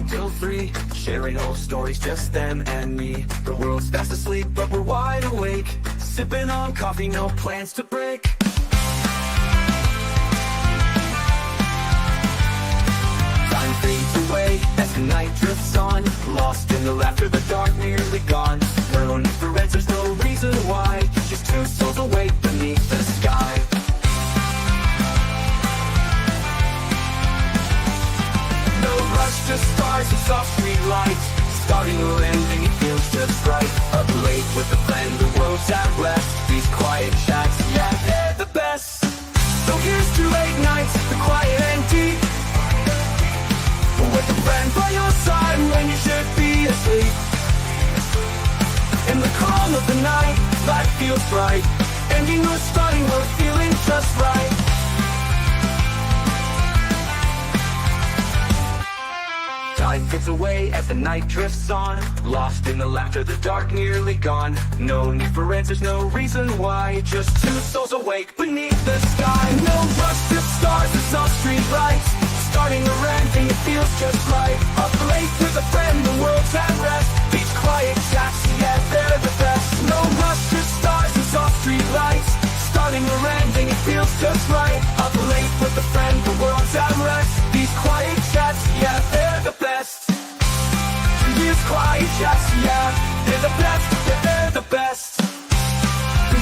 till 3, sharing old stories, just them and me. The world's fast asleep, but we're wide awake, sipping on coffee, no plans to break. Time fades away as the night drifts on, lost in the laughter, the dark nearly gone. No need for answers, no reason why, just two souls awake beneath the sky. No rush, just stars and soft street lights, starting a landing, it feels just right. Up late with a friend, the world's at rest, these quiet chats, yeah, they're the best. So here's to late nights, the quiet and deep, with a friend by your side when you should be asleep. In the calm of the night, life feels bright, ending or starting, we're feeling just right. Time fades away as the night drifts on, lost in the laughter, the dark nearly gone. No need for answers, no reason why, just two souls awake beneath the sky. No rush, just stars and soft street lights, starting a ranting, it feels just right. Up late with a friend, the world's at rest, these quiet chats, yeah, they're the best. No rush, just stars and soft street lights, starting a ranting, it feels just right. Up late with a friend, the world's at rest, these quiet chats, yeah, they're the best. These quiet chats, yeah, they're the best, yeah, they're the best.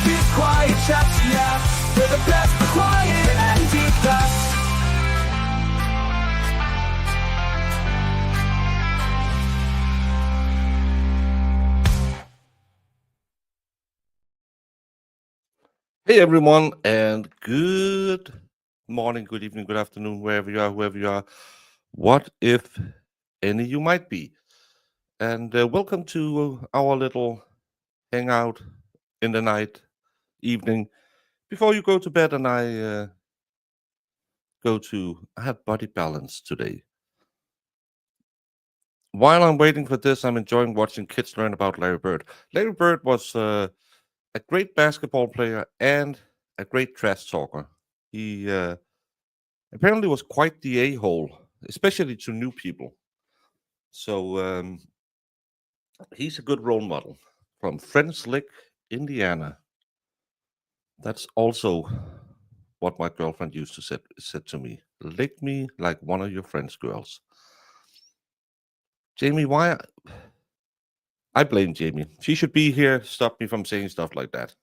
These quiet chats, yeah, they're the best, the quiet and deep best. Hey everyone, and good morning, good evening, good afternoon, whoever you are, what if any you might be. And welcome to our little hangout in the night, evening, before you go to bed. And I have body balance today. While I'm waiting for this, I'm enjoying watching kids learn about Larry Bird. Larry Bird was a great basketball player and a great trash talker. He apparently was quite the a-hole, especially to new people. So he's a good role model from Friends Lick, Indiana. That's also what my girlfriend used to said to me. Lick me like one of your friends' girls. Jamie, why? I blame Jamie. She should be here, stop me from saying stuff like that.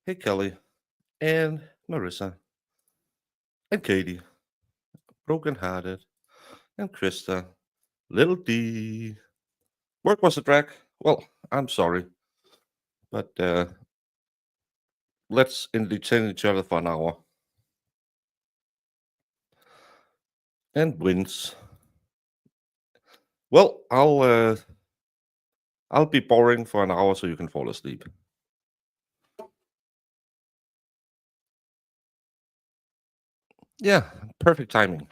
Hey, Kelly, and Marissa, and Katie, brokenhearted, and Krista, little D. Work was a drag. Well, I'm sorry, but let's entertain each other for an hour. And wins. Well, I'll be boring for an hour so you can fall asleep. Yeah, perfect timing.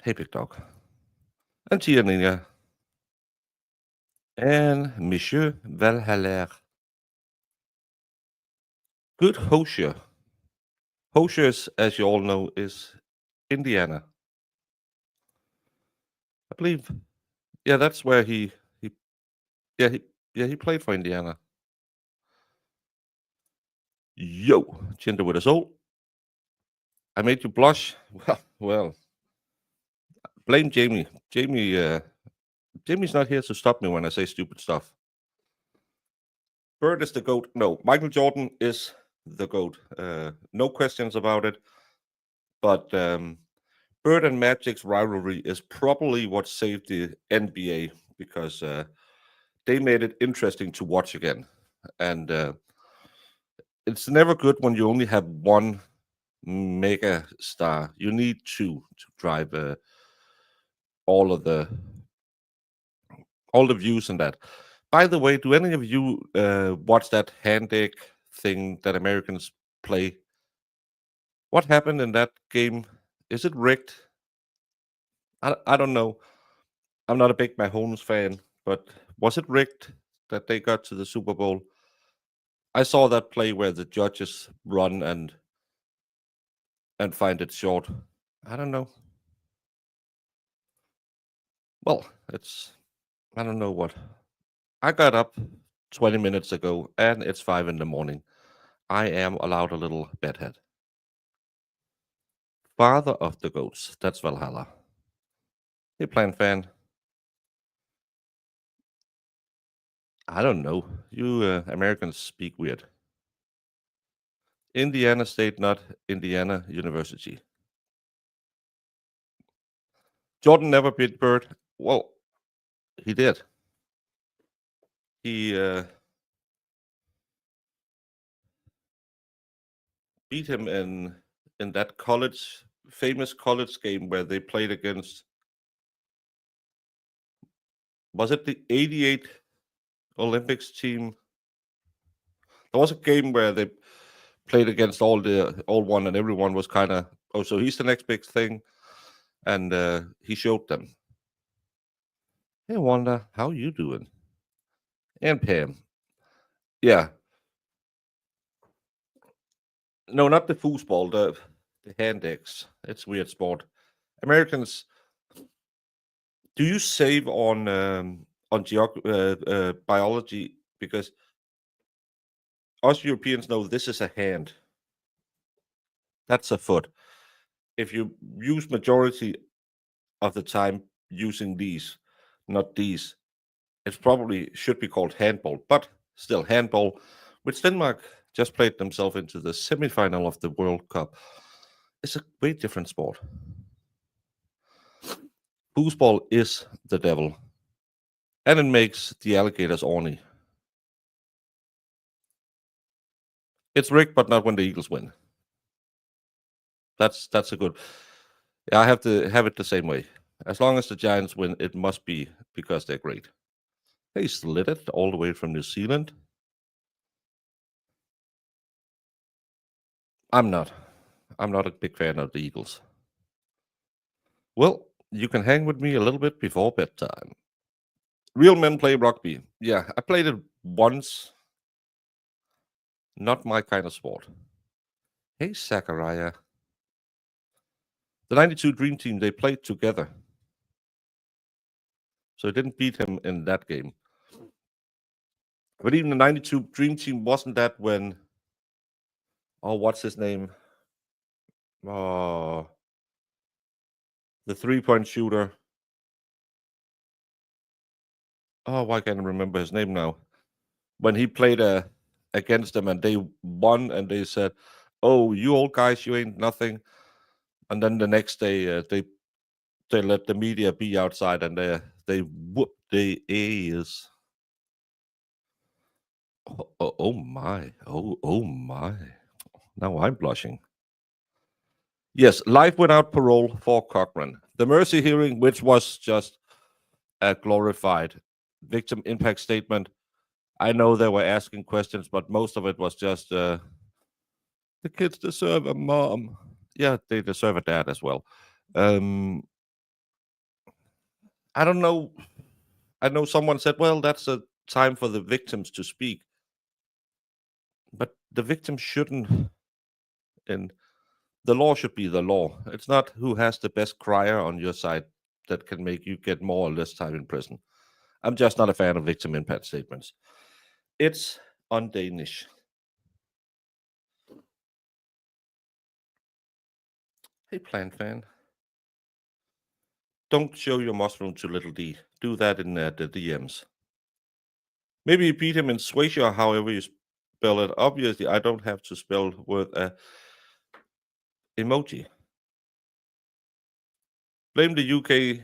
Hey, big dog. And Tia Ninja. And Monsieur Valhaller. Good Hosier. Hosiers, as you all know, is Indiana. I believe. Yeah, that's where he played for Indiana. Yo, Ginger with a soul. I made you blush. Well, blame Jamie. Jamie's not here to stop me when I say stupid stuff. Bird is the GOAT. No, Michael Jordan is the GOAT. No questions about it. But Bird and Magic's rivalry is probably what saved the NBA because they made it interesting to watch again. And it's never good when you only have one mega star. You need two to drive all the views and that. By the way, do any of you watch that hand egg thing that Americans play? What happened in that game? Is it rigged? I don't know. I'm not a big Mahomes fan, but was it rigged that they got to the Super Bowl? I saw that play where the judges run and find it short. I don't know. Well, I don't know what. I got up 20 minutes ago and it's 5 in the morning. I am allowed a little bedhead. Father of the goats. That's Valhalla. Hey, Plan Fan. I don't know. You Americans speak weird. Indiana State, not Indiana University. Jordan never beat Bird. Well, he did. He beat him in that famous college game where they played against. Was it the '88 Olympics team? There was a game where they played against all one, and everyone was kind of, oh, so he's the next big thing, and he showed them. Hey, Wanda, how you doing? And Pam, yeah, no, not the foosball, the hand X. It's weird sport. Americans, do you save on biology, because us Europeans know this is a hand. That's a foot. If you use majority of the time using these, not these, it probably should be called handball, but still handball, which Denmark just played themselves into the semifinal of the World Cup. It's a way different sport. Foosball is the devil, and it makes the alligators orny. It's rigged, but not when the Eagles win. That's a good. Yeah, I have to have it the same way. As long as the Giants win, it must be because they're great. Hey, slid it all the way from New Zealand. I'm not. I'm not a big fan of the Eagles. Well, you can hang with me a little bit before bedtime. Real men play rugby. Yeah, I played it once. Not my kind of sport. Hey, Zachariah. The 92 Dream Team, they played together. So I didn't beat him in that game. But even the 92 Dream Team wasn't that when. Oh, what's his name? Oh, the 3-point shooter. Oh, why can't I remember his name now? When he played against them and they won, and they said, "Oh, you old guys, you ain't nothing." And then the next day, they let the media be outside, and they whooped their ears. Oh my! Oh my! Now I'm blushing. Yes, life without parole for Cochran. The mercy hearing, which was just a glorified victim impact statement. I know they were asking questions, but most of it was just the kids deserve a mom. Yeah, they deserve a dad as well. I don't know. I know someone said, well, that's a time for the victims to speak. But the victims shouldn't, and the law should be the law. It's not who has the best crier on your side that can make you get more or less time in prison. I'm just not a fan of victim impact statements. It's on Danish. Hey, Plant Fan. Don't show your mushroom to Little D. Do that in the DMs. Maybe you beat him in Swasia, or however you spell it. Obviously, I don't have to spell with a emoji. Blame the UK.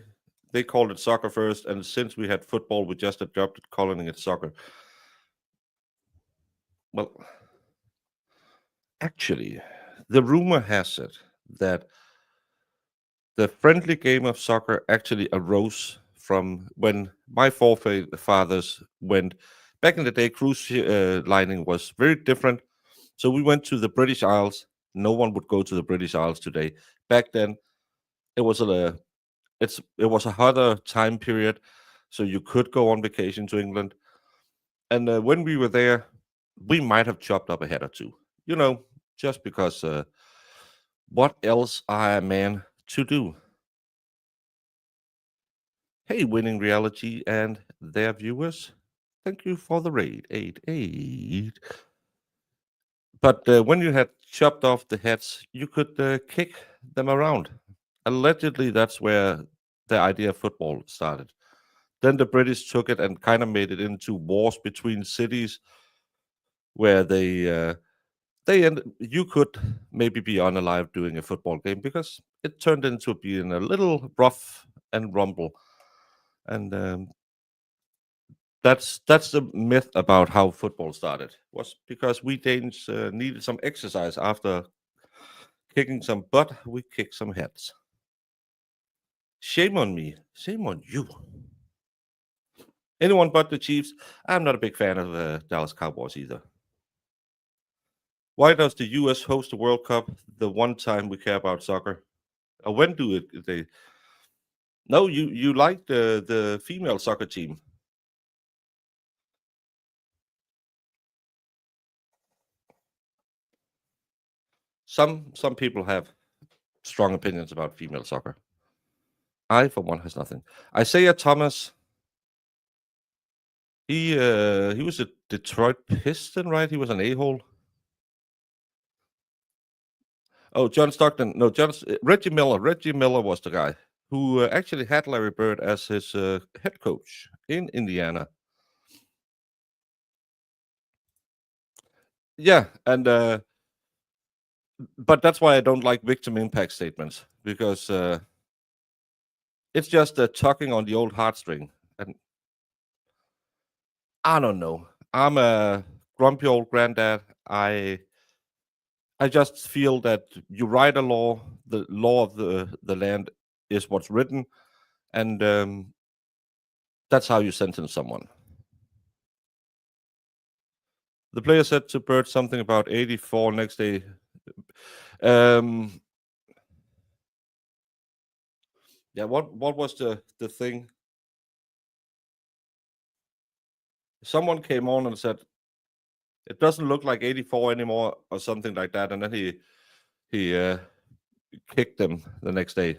They called it soccer first, and since we had football, we just adopted calling it soccer. Well, actually, the rumor has it that the friendly game of soccer actually arose from when my forefathers went. Back in the day, cruise lining was very different. So we went to the British Isles. No one would go to the British Isles today. Back then, it was a hotter time period, so you could go on vacation to England. And when we were there, we might have chopped up a head or two. Just because what else are a man to do? Hey, Winning Reality and their viewers, thank you for the raid. 888. But when you had chopped off the heads, you could kick them around. Allegedly, that's where the idea of football started. Then the British took it and kind of made it into wars between cities where you could maybe be unalive doing a football game because it turned into being a little rough and rumble. And that's the myth about how football started, was because we Danes needed some exercise. After kicking some butt, we kicked some heads. Shame on me. Shame on you. Anyone but the Chiefs. I'm not a big fan of the Dallas Cowboys either. Why does the US host the World Cup the one time we care about soccer? Or when do they? No, you like the female soccer team. Some people have strong opinions about female soccer. I, for one, has nothing. Isaiah Thomas. He was a Detroit Piston, right? He was an a-hole. Oh, John Stockton. No, Reggie Miller. Reggie Miller was the guy who actually had Larry Bird as his head coach in Indiana. Yeah, and but that's why I don't like victim impact statements, because it's just tugging on the old heartstring. And I don't know. I'm a grumpy old granddad. I just feel that you write a law, the law of the land is what's written, and that's how you sentence someone. The player said to Bird something about 84 next day. Yeah, what was the thing? Someone came on and said it doesn't look like 84 anymore, or something like that, and then he kicked them the next day.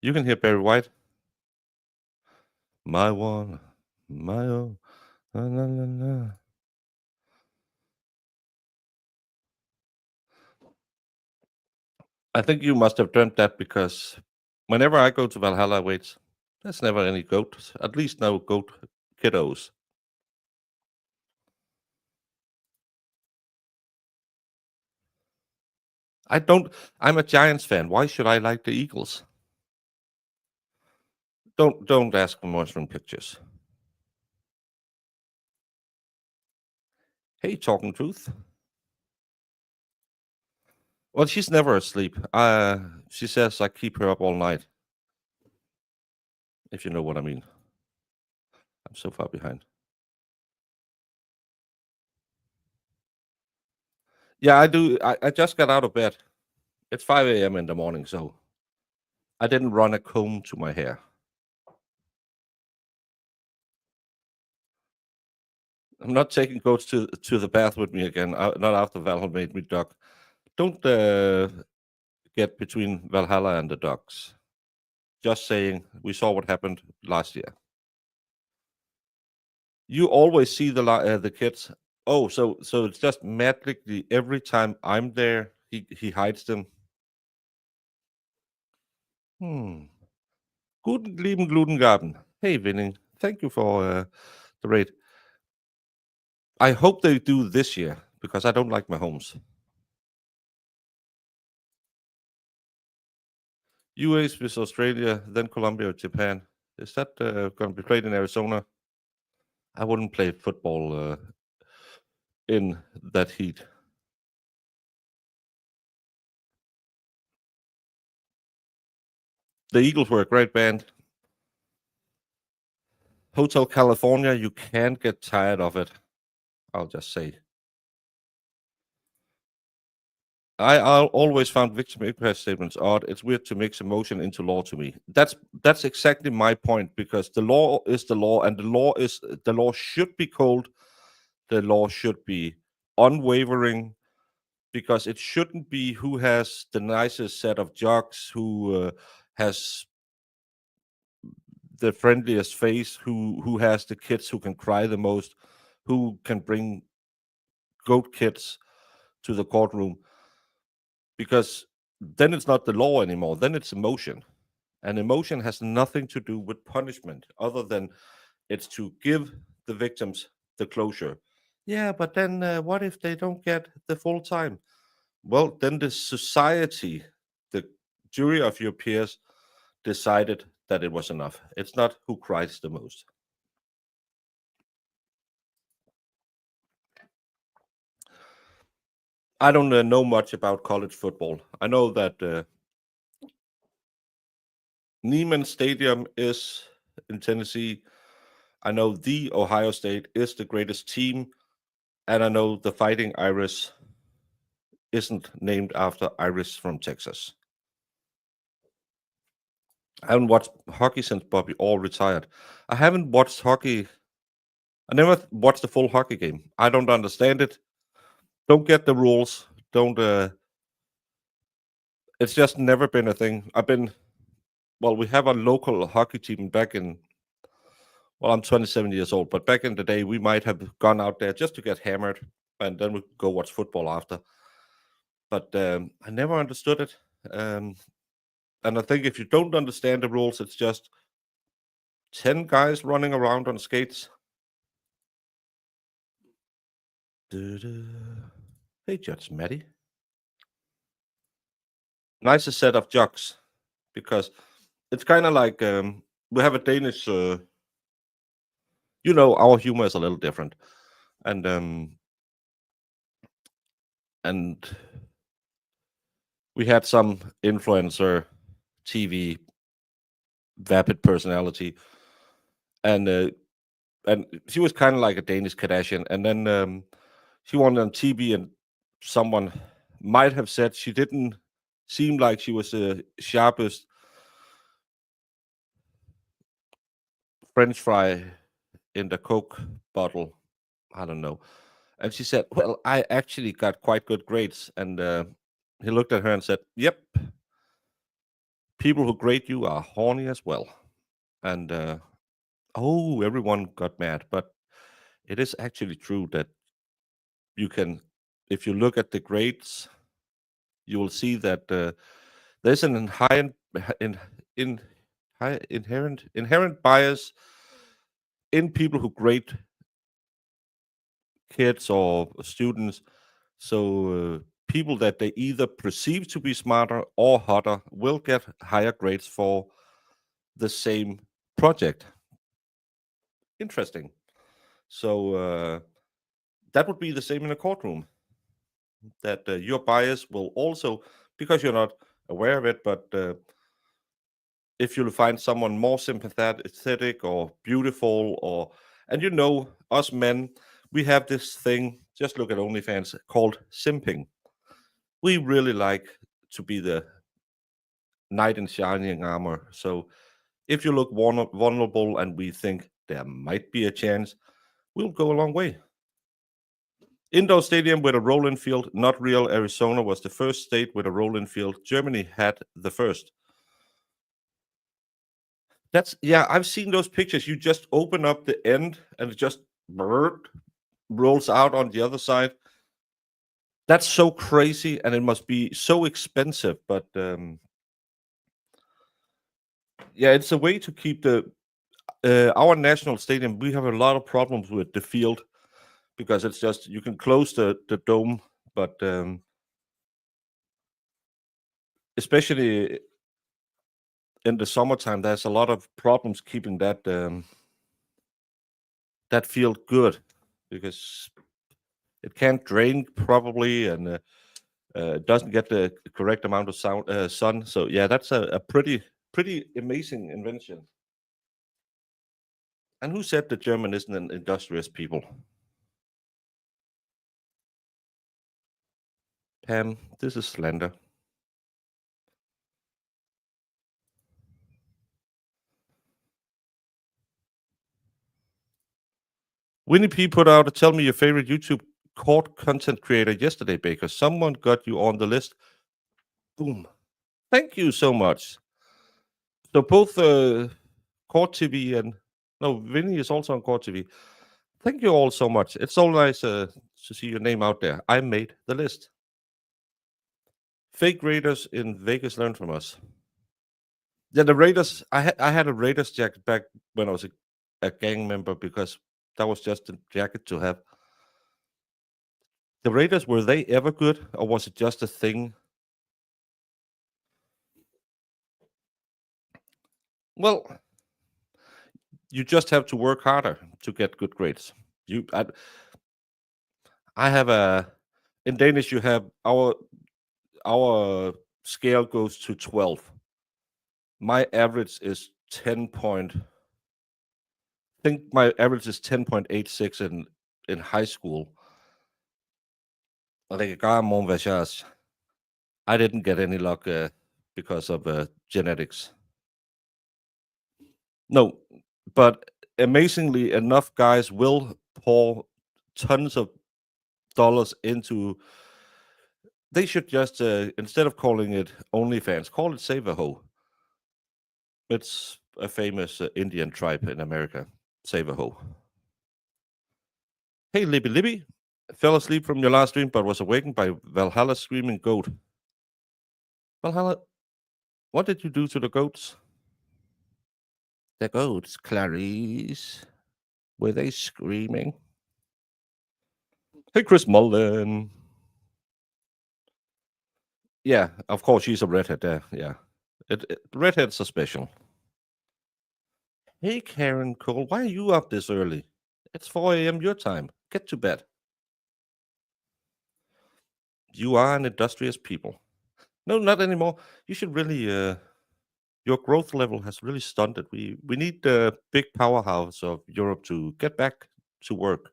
You can hear Barry White. My one, my own. La, la, la, la. I think you must have dreamt that, because whenever I go to Valhalla, wait, there's never any goats. At least no goat kiddos. I'm a Giants fan. Why should I like the Eagles? Don't ask for mushroom pictures. Hey, Talking Truth. Well, she's never asleep. She says I keep her up all night, if you know what I mean. I'm so far behind. Yeah, I do. I just got out of bed. It's 5 a.m. in the morning, so I didn't run a comb to my hair. I'm not taking goats to the bath with me again. Not after Valhalla made me duck. Don't get between Valhalla and the ducks. Just saying, we saw what happened last year. You always see the kids. Oh, so it's just magically every time I'm there, he hides them. Guten lieben Glutengarten. Hey, Winning. Thank you for the raid. I hope they do this year, because I don't like my homes. US with Australia, then Colombia or Japan. Is that going to be played in Arizona? I wouldn't play football in that heat. The Eagles were a great band. Hotel California, you can't get tired of it. I'll just say. I always found victim impact statements odd. It's weird to mix emotion into law to me. That's exactly my point, because the law is the law, and the law should be called the law should be unwavering, because it shouldn't be who has the nicest set of jocks, who has the friendliest face, who has the kids who can cry the most, who can bring goat kids to the courtroom, because then it's not the law anymore, then it's emotion. And emotion has nothing to do with punishment other than it's to give the victims the closure. Yeah, but then what if they don't get the full time? Well, then the society, the jury of your peers, decided that it was enough. It's not who cries the most. I don't know much about college football. I know that Neiman Stadium is in Tennessee. I know the Ohio State is the greatest team, and I know the Fighting Irish isn't named after Irish from Texas. I haven't watched hockey since Bobby Orr retired. I haven't watched hockey. I never watched the full hockey game. I don't understand it. Don't get the rules. Don't. It's just never been a thing. Well, we have a local hockey team back in. Well, I'm 27 years old, but back in the day, we might have gone out there just to get hammered, and then we go watch football after. But I never understood it. And I think if you don't understand the rules, it's just 10 guys running around on skates. Hey, Judge Matty. Nice set of jocks, because it's kind of like we have a Danish. Our humor is a little different, and we had some influencer, TV, vapid personality, and she was kind of like a Danish Kardashian, and then she went on TV, and someone might have said she didn't seem like she was the sharpest French fry in the Coke bottle. I don't know. And she said, "Well, I actually got quite good grades." And he looked at her and said, "Yep, people who grade you are horny as well." And everyone got mad. But it is actually true that you can, if you look at the grades, you will see that there's an in, inherent bias in people who grade kids or students. So people that they either perceive to be smarter or hotter will get higher grades for the same project. Interesting. So that would be the same in a courtroom. That your bias will also, because you're not aware of it, but if you'll find someone more sympathetic or beautiful, and us men, we have this thing, just look at OnlyFans, called simping. We really like to be the knight in shining armor. So if you look vulnerable and we think there might be a chance, we'll go a long way. Indoor stadium with a roll-in field, not real. Arizona was the first state with a roll-in field. Germany had the first. I've seen those pictures. You just open up the end and it just rolls out on the other side. That's so crazy, and it must be so expensive. But it's a way to keep our national stadium. We have a lot of problems with the field because it's just you can close the dome, but especially in the summertime, there's a lot of problems keeping that field good because it can't drain properly, and it doesn't get the correct amount of sun. So that's a pretty amazing invention. And who said the German isn't an industrious people? Pam, this is slander. Winnie P put out a tell me your favorite YouTube court content creator yesterday, Baker. Someone got you on the list. Boom. Thank you so much. So both Court TV and no, Vinny is also on Court TV. Thank you all so much. It's so nice to see your name out there. I made the list. Fake Raiders in Vegas learn from us. Yeah, the Raiders. I had a Raiders jacket back when I was a gang member because that was just a jacket to have. The Raiders, were they ever good, or was it just a thing? Well, you just have to work harder to get good grades. I have in Danish you have our scale goes to 12. My average is 10 point. I think my average is 10.86 in high school. I didn't get any luck because of genetics. No, but amazingly enough guys will pour tons of dollars into. They should just instead of calling it OnlyFans, call it Save a Hoe. It's a famous Indian tribe in America. Save a Hoe. Hey, Libby Libby. Fell asleep from your last stream, but was awakened by Valhalla's screaming goat. Valhalla, what did you do to the goats? The goats, Clarice. Were they screaming? Hey, Chris Mullen. Yeah, of course, she's a redhead there. Yeah. Redheads are special. Hey, Karen Cole, why are you up this early? It's 4 a.m. your time. Get to bed. You are an industrious people. No, not anymore. You should really. Your growth level has really stunted. We need the big powerhouse of Europe to get back to work.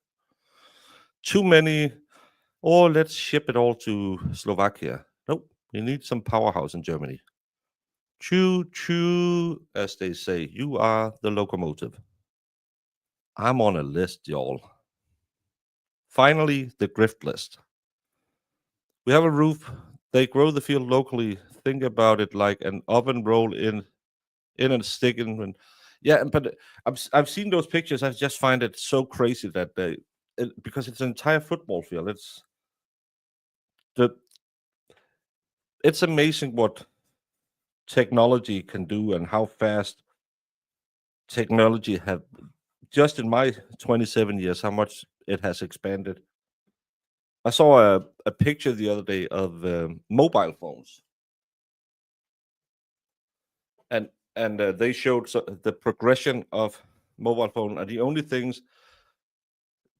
Too many. Or let's ship it all to Slovakia. Nope. We need some powerhouse in Germany. Choo choo, as they say. You are the locomotive. I'm on a list, y'all. Finally, the grift list. We have a roof. They grow the field locally. Think about it like an oven roll in and stick in. And yeah, but I've seen those pictures. I just find it so crazy that because it's an entire football field. It's amazing what technology can do and how fast technology have just in my 27 years how much it has expanded. I saw a picture the other day of mobile phones, and they showed the progression of mobile phone, and the only things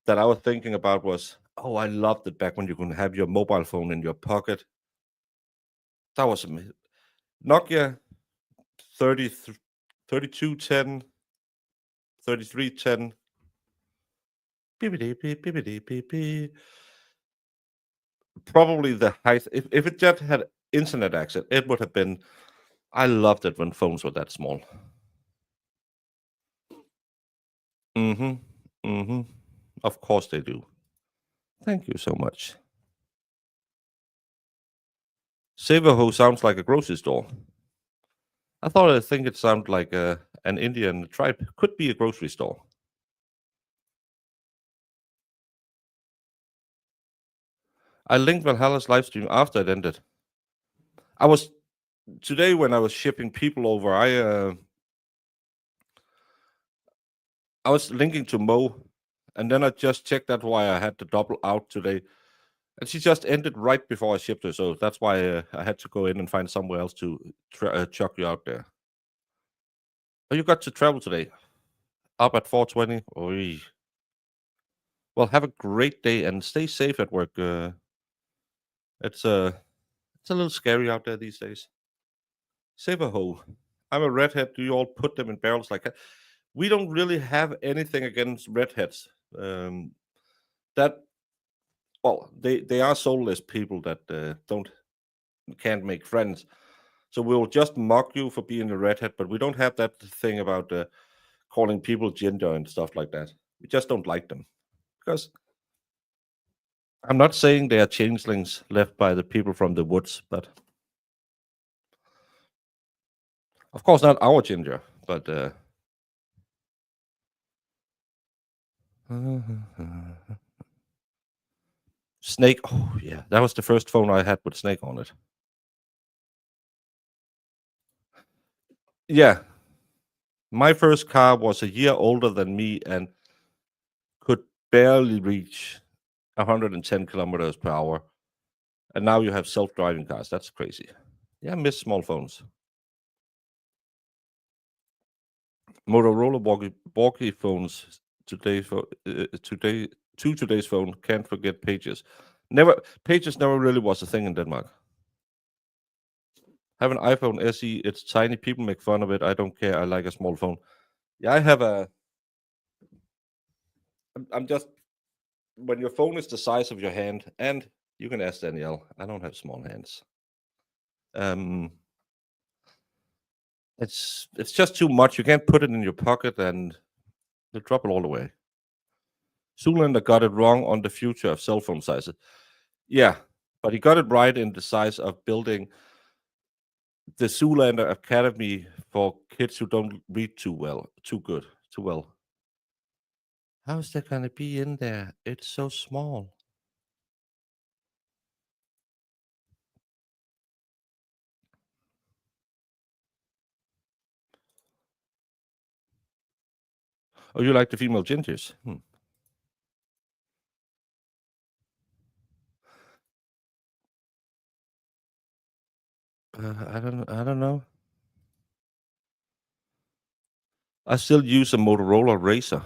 that I was thinking about was, oh, I loved it back when you could have your mobile phone in your pocket. That was amazing. Nokia 3210, 3310. Probably the height. If it just had internet access, it would have been. I loved it when phones were that small. Of course they do. Thank you so much. Savaho sounds like a grocery store. I think it sounded like an Indian tribe. Could be a grocery store. I linked Valhalla's live stream after it ended. Today when I was shipping people over, I was linking to Mo, and then I just checked that why I had to double out today. And she just ended right before I shipped her, so that's why I had to go in and find somewhere else to chuck you out there. Oh, you got to travel today. Up at 4:20. Oy. Well, have a great day and stay safe at work. It's a little scary out there these days. Save a hoe. I'm a redhead. Do you all put them in barrels like that? We don't really have anything against redheads. They are soulless people that can't make friends. So we'll just mock you for being a redhead, but we don't have that thing about calling people ginger and stuff like that. We just don't like them. Because I'm not saying they are changelings left by the people from the woods, but of course not our Ginger, but Snake. Oh yeah, that was the first phone I had with Snake on it. Yeah, my first car was a year older than me and could barely reach 110 kilometers per hour. And now you have self-driving cars. That's crazy. Yeah, I miss small phones. Motorola walkie phones today to today's phone can't forget pages. Pages never really was a thing in Denmark. Have an iPhone SE. It's tiny. People make fun of it. I don't care. I like a small phone. Yeah, I have a. I'm just when your phone is the size of your hand, and you can ask Danielle. I don't have small hands. It's just too much. You can't put it in your pocket, and you drop it all away. Zoolander got it wrong on the future of cell phone sizes. Yeah, but he got it right in the size of building the Zoolander Academy for kids who don't read too well. How's that gonna be in there? It's so small. Oh, you like the female gingers? I don't know. I still use a Motorola Razr.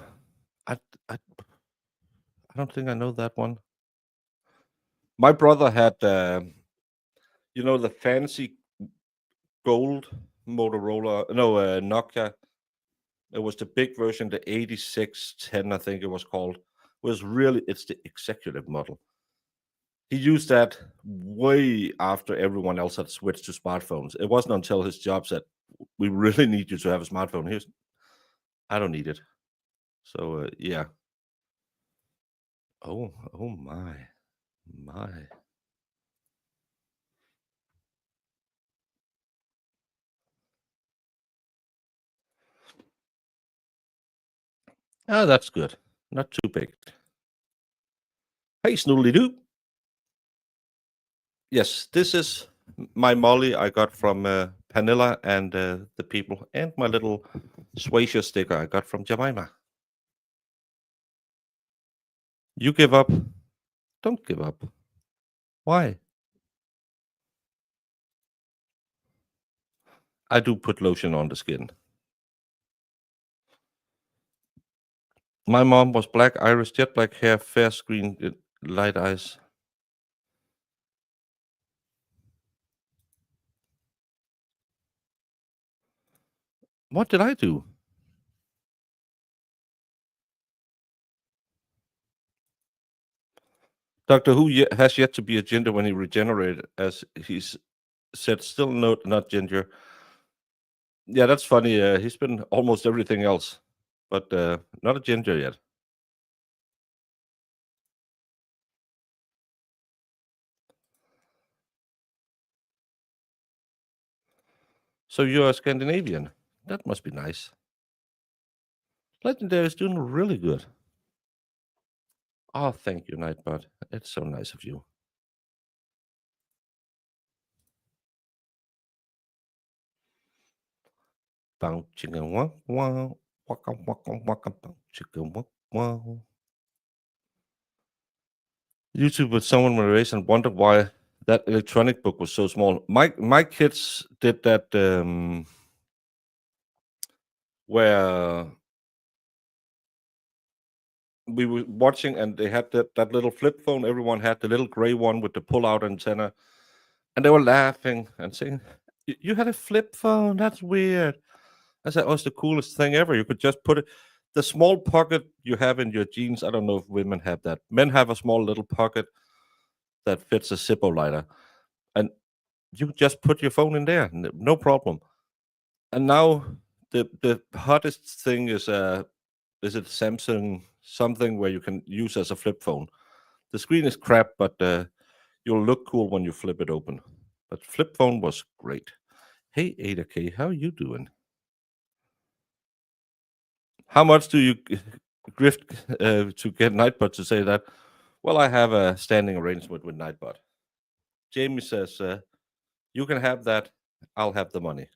I I don't think I know that one. My brother had, the fancy gold Motorola, no, Nokia. It was the big version, the 8610, I think it was called. It's the executive model. He used that way after everyone else had switched to smartphones. It wasn't until his job said, "We really need you to have a smartphone." I don't need it. So yeah. Oh my. Ah, that's good. Not too big. Hey, Snoodly Doo. Yes, this is my Molly I got from Panilla and the people, and my little Swacia sticker I got from Jemima. You give up? Don't give up. Why? I do put lotion on the skin. My mom was black, Irish, jet black hair, fair screen, light eyes. What did I do? Doctor Who has yet to be a ginger when he regenerated, as he's said. Still not ginger. Yeah, that's funny. He's been almost everything else, but not a ginger yet. So you're a Scandinavian. That must be nice. Legendary is doing really good. Oh, thank you, Nightbot. It's so nice of you. Bow chicken wow wow. Waka waka waka bow chicken wow wow. YouTube with someone when raised and wondered why that electronic book was so small. My kids did that where we were watching and they had that little flip phone. Everyone had the little gray one with the pull-out antenna, and they were laughing and saying, You had a flip phone? That's weird." I said, "Oh, it's the coolest thing ever. You could just put it the small pocket you have in your jeans. I don't know if women have that. Men have a small little pocket that fits a Zippo lighter, and you just put your phone in there, no problem." And now the hottest thing is it Samsung something where you can use as a flip phone. The screen is crap, but you'll look cool when you flip it open. But flip phone was great. Hey, Ada K, how you doing? How much do you grift to get Nightbot to say that? Well, I have a standing arrangement with Nightbot. Jamie says, you can have that. I'll have the money.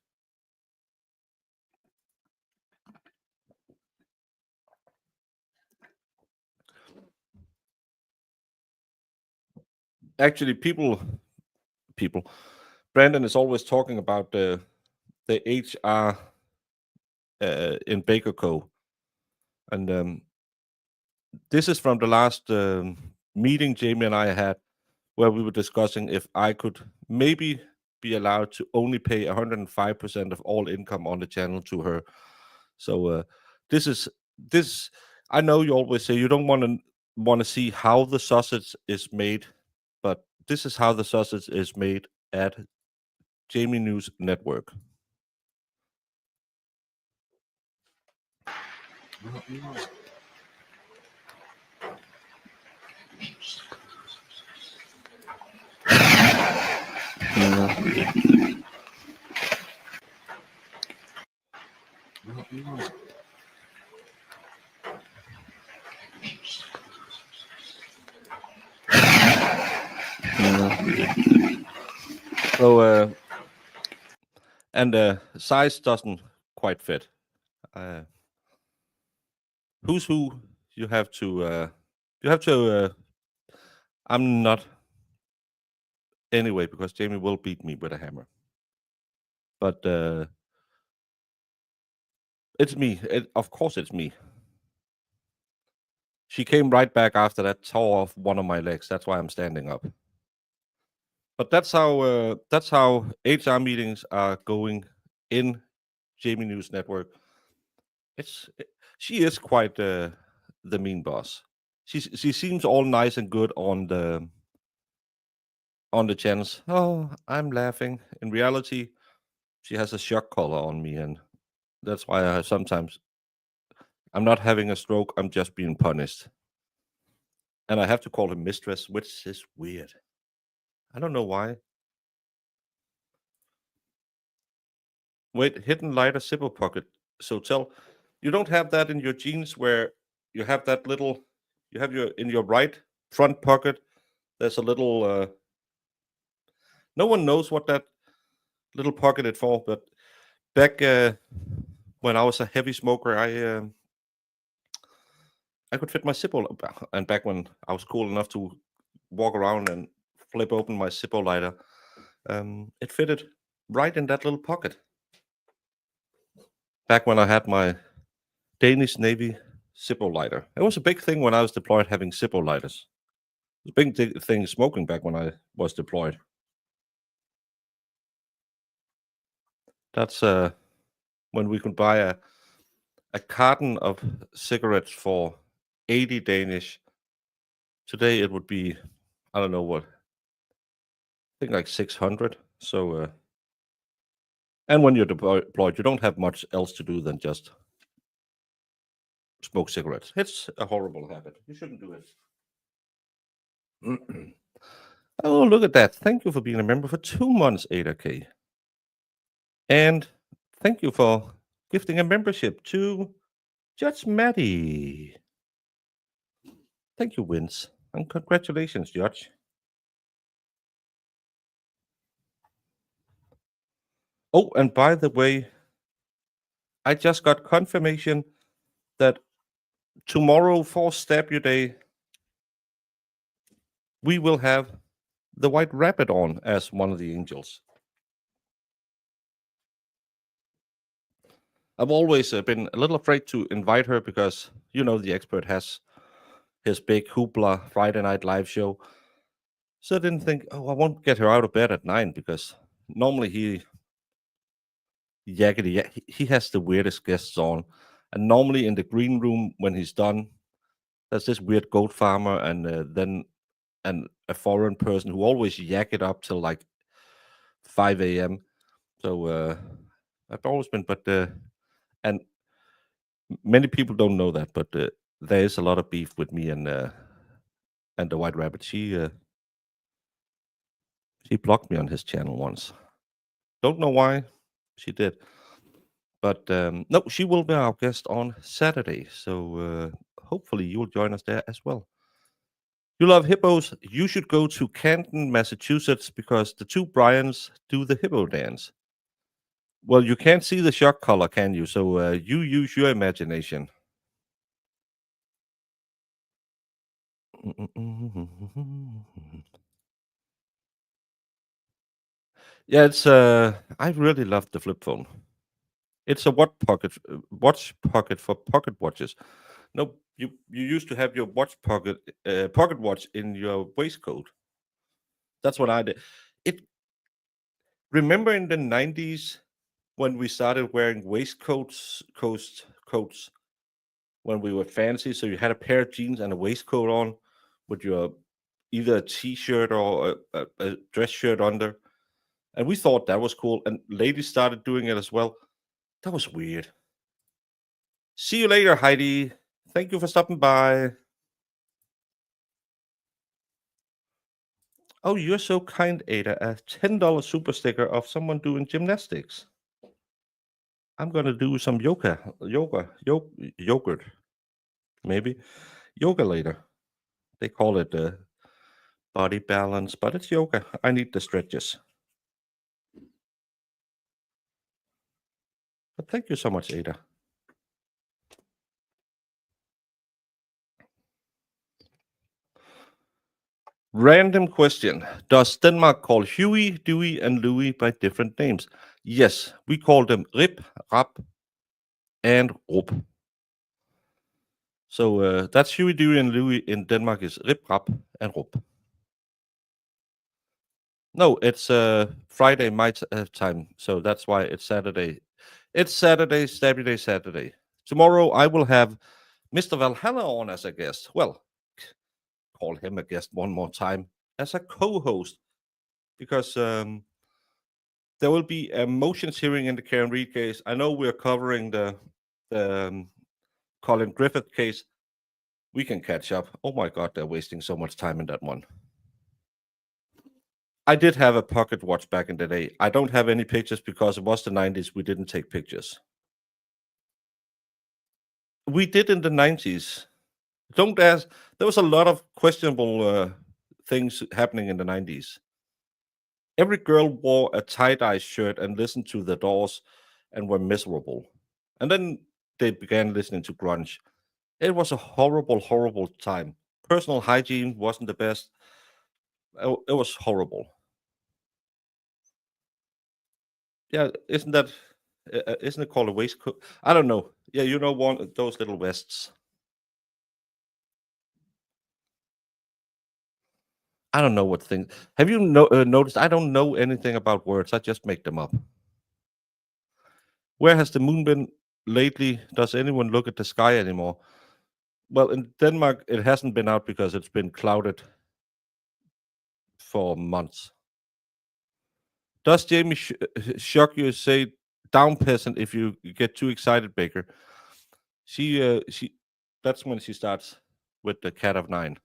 Actually, people, Brandon is always talking about the HR in Baker Co. And this is from the last meeting Jamie and I had, where we were discussing if I could maybe be allowed to only pay 105% of all income on the channel to her. So this. I know you always say you don't want to see how the sausage is made, but this is how the sausage is made at Jamie News Network. So and the size doesn't quite fit. Who's who? You have to. I'm not. Anyway, because Jamie will beat me with a hammer. But it's me. Of course, it's me. She came right back after that, tore off one of my legs. That's why I'm standing up. But that's how HR meetings are going in Jamie News Network. She is quite the mean boss. She seems all nice and good on the channels. Oh, I'm laughing. In reality, she has a shock collar on me, and that's why I sometimes I'm not having a stroke. I'm just being punished. And I have to call her mistress, which is weird. I don't know why. Wait, hidden lighter zipper pocket. So you don't have that in your jeans where you have that little, you have in your right front pocket, there's a little, no one knows what that little pocket is for, but back when I was a heavy smoker, I could fit my Zippo, and back when I was cool enough to walk around and flip open my Zippo lighter, it fitted right in that little pocket. Back when I had my Danish Navy Zippo lighter. It was a big thing when I was deployed having Zippo lighters. It was a big thing smoking back when I was deployed. That's when we could buy a carton of cigarettes for 80 Danish. Today it would be, I don't know what, I think like 600. So, and when you're deployed, you don't have much else to do than just smoke cigarettes. It's a horrible habit. You shouldn't do it. Oh, look at that. Thank you for being a member for 2 months, Ada K. And thank you for gifting a membership to Judge Maddie. Thank you, Vince. And congratulations, Judge. Oh, and by the way, I just got confirmation that tomorrow for Stab Your Day, we will have the White Rabbit on as one of the angels. I've always been a little afraid to invite her because, the expert has his big hoopla Friday Night Live show. So I didn't think, I won't get her out of bed at 9 because normally he has the weirdest guests on. And normally in the green room when he's done, there's this weird goat farmer and then a foreign person who always yak it up till like 5 a.m. So I've always been, and many people don't know that, but there is a lot of beef with me and the White Rabbit. She blocked me on his channel once. Don't know why. She did. But no, she will be our guest on Saturday. So hopefully you'll join us there as well. You love hippos? You should go to Canton, Massachusetts, because the two Bryans do the hippo dance. Well, you can't see the shock collar, can you? So you use your imagination. Yeah, it's I really love the flip phone. It's a watch pocket for pocket watches. No, you used to have your pocket watch in your waistcoat. That's what I did. It remember in the 90s when we started wearing coats when we were fancy, so you had a pair of jeans and a waistcoat on with your either a t-shirt or a dress shirt under. And we thought that was cool, and ladies started doing it as well. That was weird. See you later, Heidi. Thank you for stopping by. Oh, you're so kind, Ada. A $10 super sticker of someone doing gymnastics. I'm gonna do some yogurt, maybe yoga later. They call it body balance, but it's yoga. I need the stretches. But thank you so much, Ada. Random question. Does Denmark call Huey, Dewey, and Louie by different names? Yes, we call them Rip, Rap, and Rup. So that's Huey, Dewey, and Louie in Denmark is Rip, Rap, and Rup. No, it's Friday my time, so that's why it's Saturday. It's Saturday. Tomorrow I will have Mr. Valhalla on as a guest. Well, call him a guest one more time as a co-host, because there will be a motions hearing in the Karen Reid case. I know we're covering the Colin Griffith case. We can catch up. Oh my God, they're wasting so much time in that one. I did have a pocket watch back in the day. I don't have any pictures because it was the 90s. We didn't take pictures. We did in the 90s. Don't ask. There was a lot of questionable things happening in the 90s. Every girl wore a tie-dye shirt and listened to The Doors and were miserable. And then they began listening to grunge. It was a horrible, horrible time. Personal hygiene wasn't the best. It was horrible. Yeah, isn't it called a waistcoat? I don't know. Yeah, you know, one of those little vests. I don't know what things. Have you noticed? I don't know anything about words. I just make them up. Where has the moon been lately? Does anyone look at the sky anymore? Well, in Denmark, it hasn't been out because it's been clouded for months. Does Jamie shock you? Say down peasant if you get too excited, Baker. She that's when she starts with the cat of nine.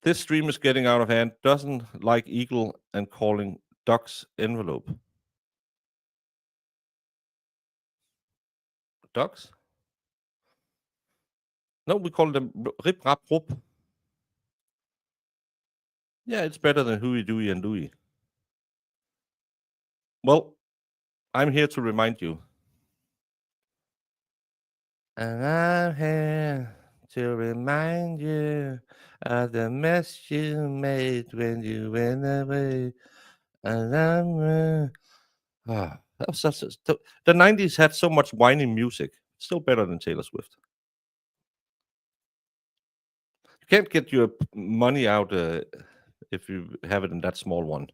This stream is getting out of hand. Doesn't like eagle and calling ducks envelope. Ducks? No, we call them rip rap rup. Yeah, it's better than Huey, Dewey, and Louie. Well, I'm here to remind you. And I'm here to remind you of the mess you made when you went away. And I'm that was such the 90s had so much whining music. Still better than Taylor Swift. You can't get your money out if you have it in that small one.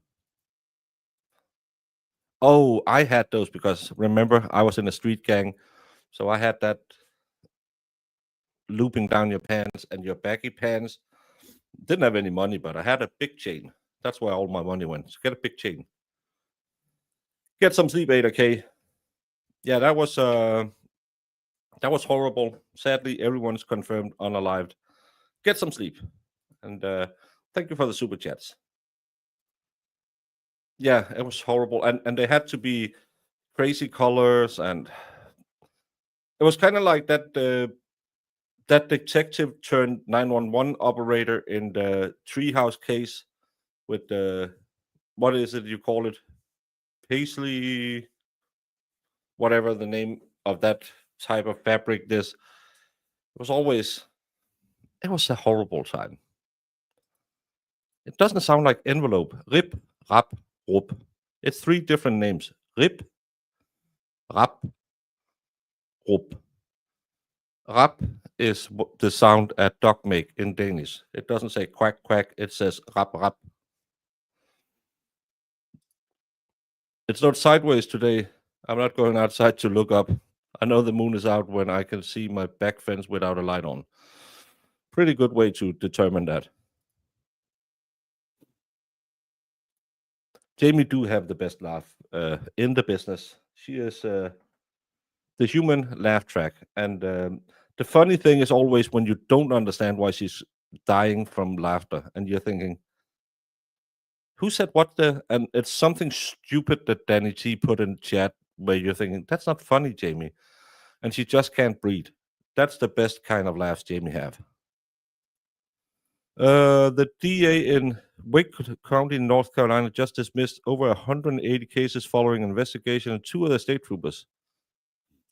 Oh, I had those because remember I was in a street gang, so I had that looping down your pants and your baggy pants. Didn't have any money, but I had a big chain. That's where all my money went. So get a big chain. Get some sleep, 8K. Yeah, that was That was horrible. Sadly, everyone's confirmed unalived. Get some sleep. And thank you for the super chats. Yeah, it was horrible. And they had to be crazy colors, and it was kind of like that detective turned 911 operator in the treehouse case with the, what is it you call it? Paisley, whatever the name of that type of fabric this. It was a horrible time. It doesn't sound like envelope. Rip, rap, rup. It's 3 different names. Rip, rap, rup. Rap is the sound a dog make in Danish. It doesn't say quack, quack. It says rap, rap. It's not sideways today. I'm not going outside to look up. I know the moon is out when I can see my back fence without a light on. Pretty good way to determine that. Jamie do have the best laugh in the business. She is the human laugh track. And the funny thing is always when you don't understand why she's dying from laughter and you're thinking, who said what the? And it's something stupid that Danny T put in chat where you're thinking, that's not funny, Jamie. And she just can't breathe. That's the best kind of laughs Jamie have. The DA in Wake County, North Carolina, just dismissed over 180 cases following investigation and 2 other state troopers.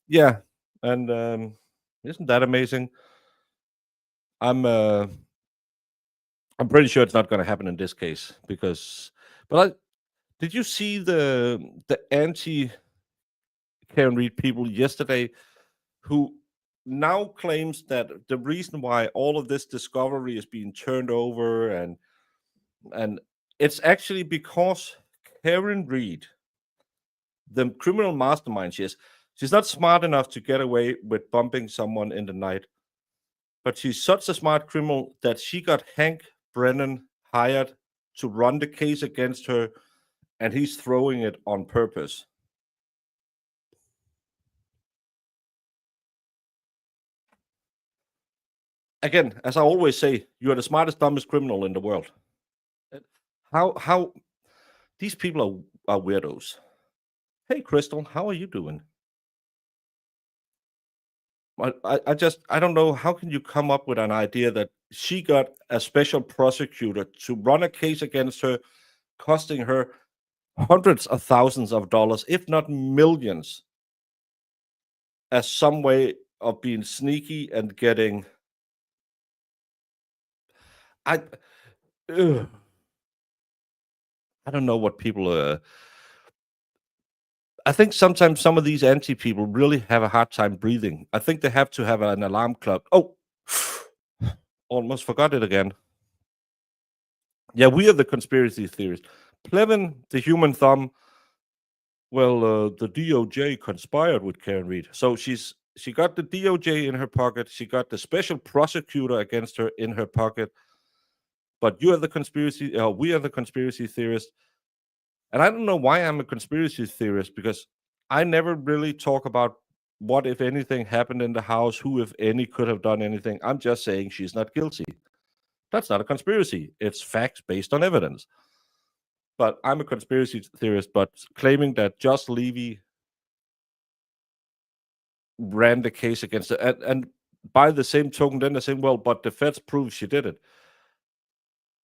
Yeah, and isn't that amazing? I'm pretty sure it's not going to happen in this case because. But did you see the anti Karen Reed people yesterday who now claims that the reason why all of this discovery is being turned over and it's actually because Karen Reed, the criminal mastermind she is, she's not smart enough to get away with bumping someone in the night, but she's such a smart criminal that she got Hank Brennan hired to run the case against her, and he's throwing it on purpose. Again, as I always say, you are the smartest, dumbest criminal in the world. How these people are weirdos. Hey, Crystal, how are you doing? I don't know. How can you come up with an idea that she got a special prosecutor to run a case against her, costing her hundreds of thousands of dollars, if not millions, as some way of being sneaky and getting. I don't know what people. I think sometimes some of these anti people really have a hard time breathing. I think they have to have an alarm clock. Oh, almost forgot it again. Yeah, we are the conspiracy theorists. Plevin, the human thumb. Well, the DOJ conspired with Karen Reed, so she got the DOJ in her pocket. She got the special prosecutor against her in her pocket. But you are the conspiracy. We are the conspiracy theorists. And I don't know why I'm a conspiracy theorist, because I never really talk about what, if anything, happened in the house, who, if any, could have done anything. I'm just saying she's not guilty. That's not a conspiracy. It's facts based on evidence. But I'm a conspiracy theorist, but claiming that Josh Levy ran the case against her, and by the same token, then they're saying, well, but the feds proved she did it.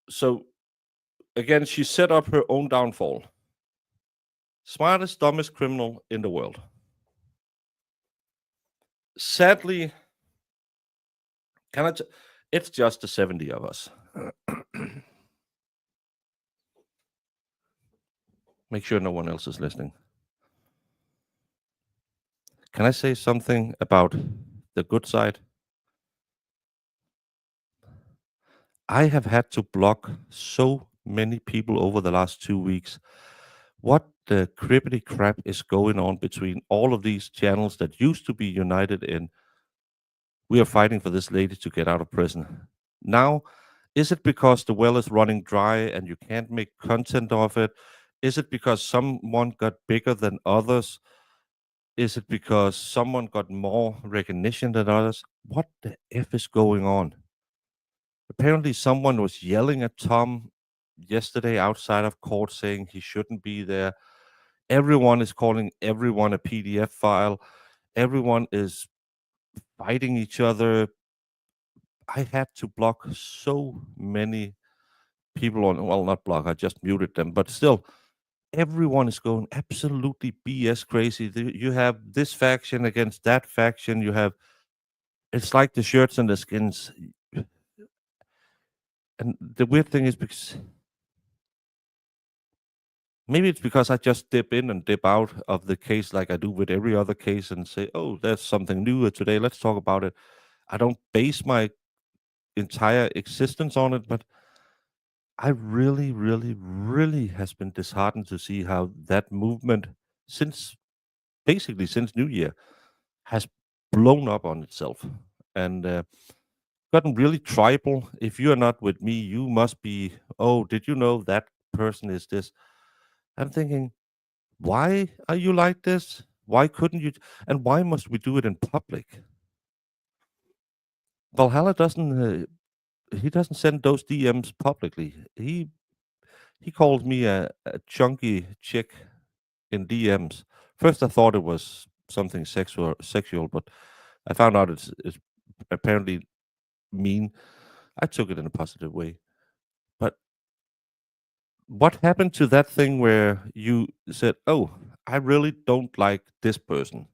So, again, she set up her own downfall. Smartest, dumbest criminal in the world. Sadly, it's just the 70 of us. Make sure no one else is listening. Can I say something about the good side? I have had to block so many people over the last 2 weeks. What the crippity crap is going on between all of these channels that used to be united in, we are fighting for this lady to get out of prison. Now, is it because the well is running dry and you can't make content of it? Is it because someone got bigger than others? Is it because someone got more recognition than others? What the F is going on? Apparently, someone was yelling at Tom yesterday outside of court saying he shouldn't be there. Everyone is calling everyone a PDF file. Everyone is fighting each other. I had to block so many people on, well, not block, I just muted them, but still, everyone is going absolutely BS crazy. You have this faction against that faction. You have, it's like the shirts and the skins. And the weird thing is because maybe it's because I just dip in and dip out of the case like I do with every other case and say, oh, there's something new today. Let's talk about it. I don't base my entire existence on it, but I really, really, really has been disheartened to see how that movement since basically since New Year has blown up on itself and gotten really tribal. If you're not with me, you must be, oh, did you know that person is this? I'm thinking, why are you like this? Why couldn't you? And why must we do it in public? Valhalla doesn't. He doesn't send those DMs publicly. He called me a chunky chick in DMs. First, I thought it was something sexual, but I found out it's apparently mean. I took it in a positive way. But what happened to that thing where you said, "Oh, I really don't like this person.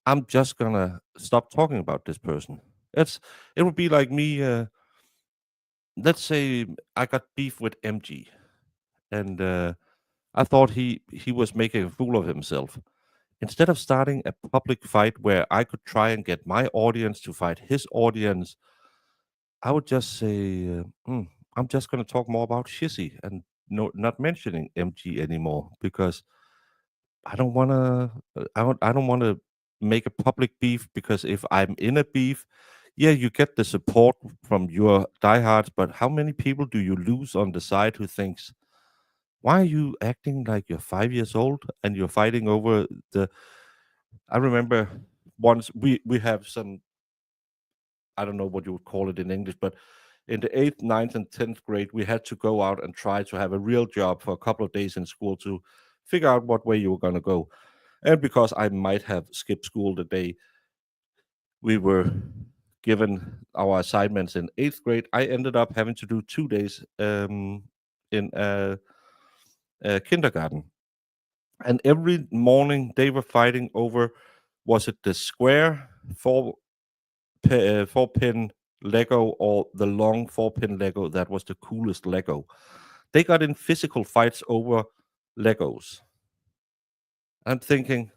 I'm just gonna stop talking about this person." It would be like me. Let's say I got beef with MG, and I thought he was making a fool of himself. Instead of starting a public fight where I could try and get my audience to fight his audience, I would just say, I'm just going to talk more about Shizzy and not mentioning MG anymore because I don't want to. I don't want to make a public beef because if I'm in a beef, yeah, you get the support from your diehards, but how many people do you lose on the side who thinks, why are you acting like you're 5 years old and you're fighting over the? I remember once we have some, I don't know what you would call it in English, but in the eighth, ninth, and 10th grade, we had to go out and try to have a real job for a couple of days in school to figure out what way you were going to go. And because I might have skipped school the day we were given our assignments in eighth grade, I ended up having to do 2 days in a kindergarten. And every morning they were fighting over, was it the square four pin Lego or the long 4-pin Lego that was the coolest Lego. They got in physical fights over Legos. I'm thinking,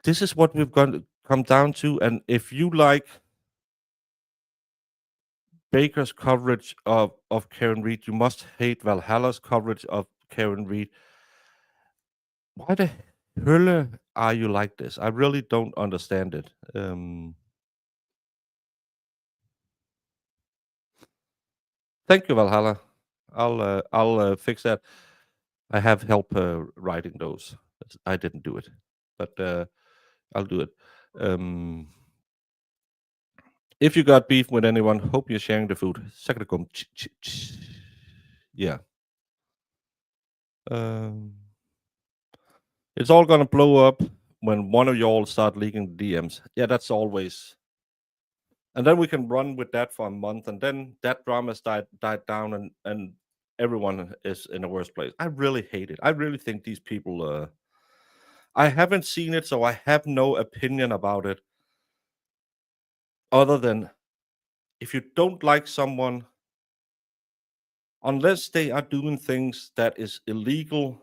this is what we've got to come down to. And if you like Baker's coverage of Karen Reed, you must hate Valhalla's coverage of Karen Reed. Why the hell are you like this? I really don't understand it. Thank you, Valhalla. I'll fix that. I have help writing those. I didn't do it, but I'll do it. Um, if you got beef with anyone, hope you're sharing the food. Sakadakum. Yeah. Um, it's all gonna blow up when one of y'all start leaking DMs. Yeah, that's always. And then we can run with that for a month, and then that drama's died down, and everyone is in a worse place. I really hate it. I really think these people. I haven't seen it, so I have no opinion about it, other than if you don't like someone, unless they are doing things that is illegal,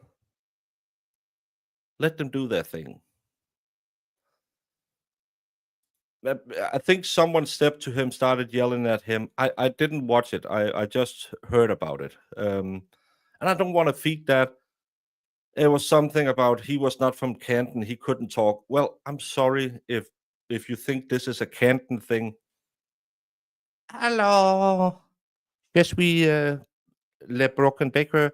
let them do their thing. I think someone stepped to him, started yelling at him. I didn't watch it. I just heard about it. And I don't want to feed that. It was something about he was not from Canton. He couldn't talk. Well, I'm sorry if you think this is a Canton thing. Hello. Je suis le Broken Baker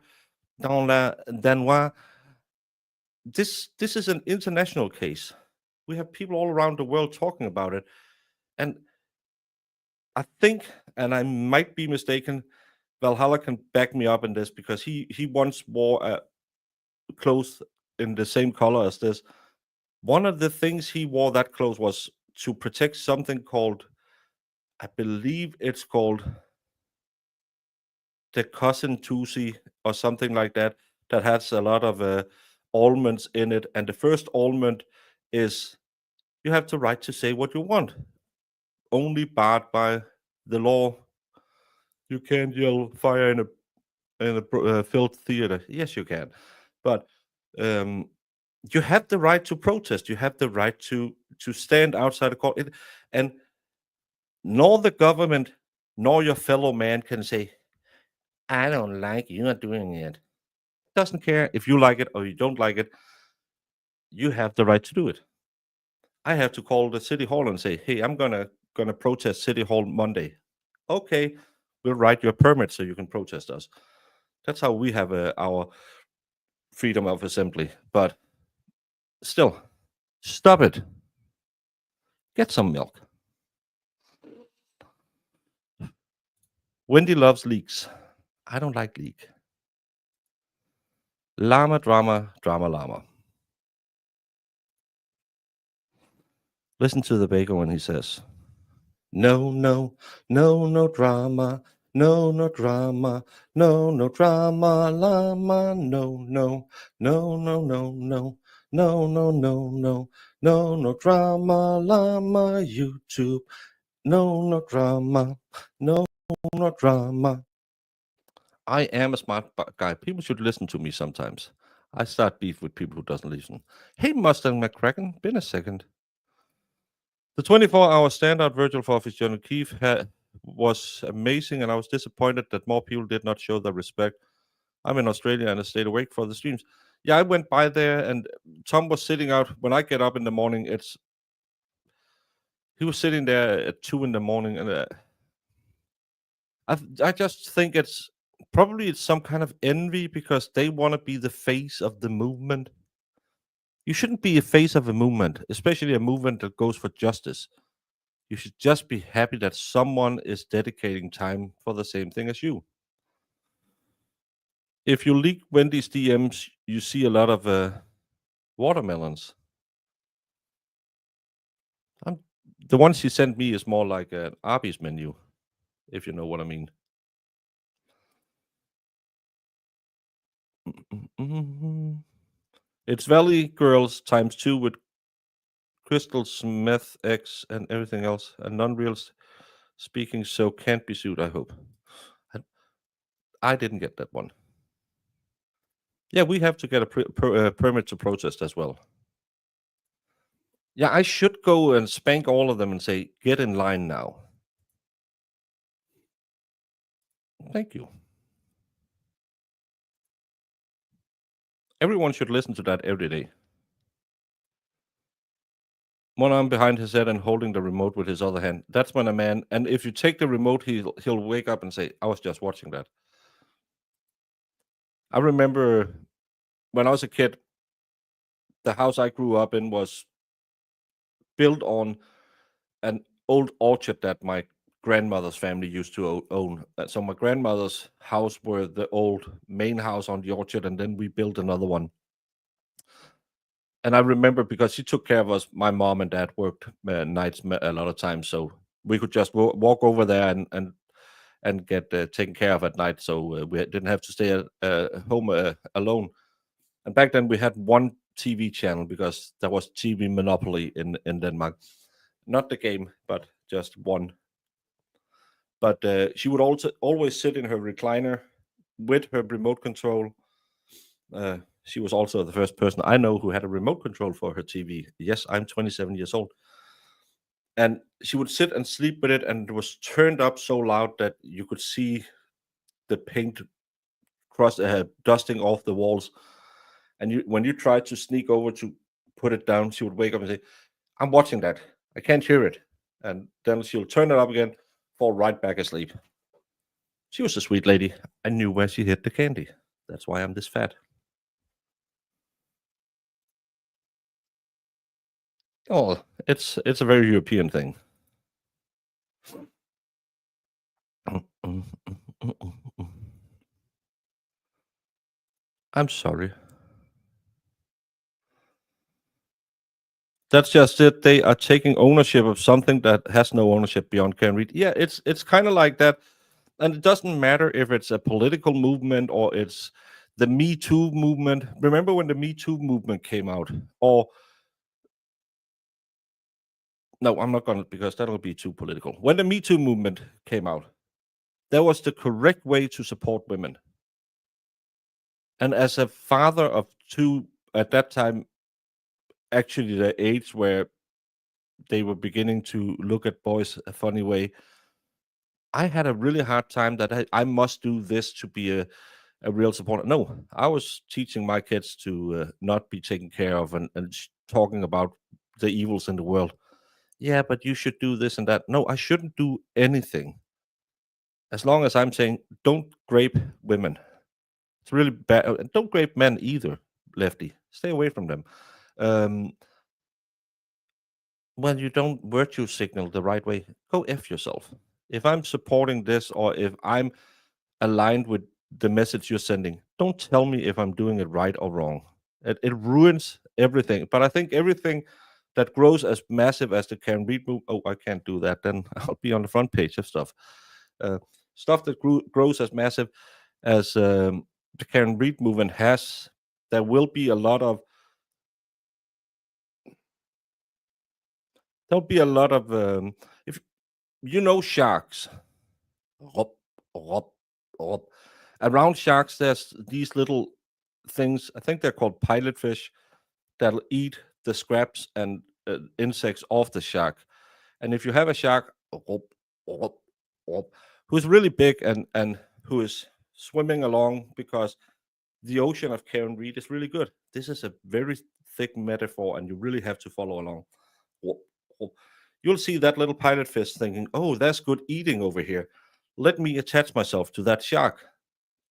dans la Danois. this is an international case. We have people all around the world talking about it, and I think, and I might be mistaken, Valhalla can back me up in this because he once wore clothes in the same color as this. One of the things he wore that clothes was to protect something called, I believe it's called the cousin Tusi or something like that, that has a lot of almonds in it. And the first almond is you have the right to say what you want, only barred by the law. You can't yell fire in a filled theater. Yes, you can, but um, you have the right to protest. You have the right to stand outside a court, and nor the government nor your fellow man can say, "I don't like you not doing it." Doesn't care if you like it or you don't like it. You have the right to do it. I have to call the city hall and say, "Hey, I'm gonna protest city hall Monday." Okay, we'll write you a permit so you can protest us. That's how we have our freedom of assembly. But still, stop it. Get some milk. Wendy loves leeks. I don't like leek. Llama, drama, drama, llama. Listen to the baker when he says, "No, no, no, no drama. No, no drama. No, no drama, llama. No, no, no, no, no, no. No, no, no, no. No, no drama, llama. YouTube. No, no drama. No, no drama." I am a smart guy. People should listen to me sometimes. I start beef with people who doesn't listen. Hey, Mustang McCracken, been a second. The 24-hour standout virtual for Office John O'Keefe was amazing, and I was disappointed that more people did not show their respect. I'm in Australia and I stayed awake for the streams. Yeah, I went by there, and Tom was sitting out. When I get up in the morning, he was sitting there at 2 in the morning, and I just think it's some kind of envy because they want to be the face of the movement. You shouldn't be a face of a movement, especially a movement that goes for justice. You should just be happy that someone is dedicating time for the same thing as you. If you leak Wendy's DMs, you see a lot of watermelons. The one she sent me is more like an Arby's menu, if you know what I mean. It's Valley Girls times 2 with Crystal Smith X and everything else, and non-real speaking, so can't be sued. I hope. I didn't get that one. Yeah, we have to get a permit to protest as well. Yeah, I should go and spank all of them and say, "Get in line now." Thank you. Everyone should listen to that every day. One arm behind his head and holding the remote with his other hand. That's when a man. And if you take the remote, he'll wake up and say, "I was just watching that." I remember when I was a kid, the house I grew up in was built on an old orchard that my grandmother's family used to own. So my grandmother's house were the old main house on the orchard, and then we built another one. And I remember because she took care of us. My mom and dad worked nights a lot of times, so we could just walk over there and get taken care of at night, so we didn't have to stay at home alone. And back then we had one TV channel because there was TV monopoly in Denmark. Not the game, but just one. But she would also always sit in her recliner with her remote control. She was also the first person I know who had a remote control for her TV. Yes, I'm 27 years old. And she would sit and sleep with it, and it was turned up so loud that you could see the paint dusting off the walls. And when you tried to sneak over to put it down, she would wake up and say, "I'm watching that. I can't hear it." And then she'll turn it up again, fall right back asleep. She was a sweet lady. I knew where she hid the candy. That's why I'm this fat. Oh, it's a very European thing. I'm sorry. That's just it. They are taking ownership of something that has no ownership beyond Karen Reed. Yeah, it's kind of like that, and it doesn't matter if it's a political movement or it's the Me Too movement. Remember when the Me Too movement came out? Or no, I'm not gonna, because that'll be too political. When the Me Too movement came out, that was the correct way to support women. And as a father of two at that time, actually the age where they were beginning to look at boys a funny way, I had a really hard time that I must do this to be a real supporter. No, I was teaching my kids to not be taken care of and talking about the evils in the world. Yeah, but you should do this and that. No, I shouldn't do anything. As long as I'm saying, don't grape women. It's really bad. And don't grape men either, Lefty. Stay away from them. Um, when you don't virtue signal the right way, go F yourself. If I'm supporting this or if I'm aligned with the message you're sending, don't tell me if I'm doing it right or wrong. It ruins everything. But I think everything that grows as massive as the Karen Reed move, oh, I can't do that. Then I'll be on the front page of stuff. Uh, stuff that grows as massive as the Karen Reed movement has, there will be a lot of there'll be a lot of if you know sharks. Rop, rop, rop. Around sharks, there's these little things. I think they're called pilotfish that'll eat the scraps and insects off the shark. And if you have a shark rop, rop, rop, who's really big and who is swimming along because the ocean of Karen Reed is really good. This is a very thick metaphor, and you really have to follow along. Whoop, whoop. You'll see that little pilot fish thinking, oh, that's good eating over here. Let me attach myself to that shark.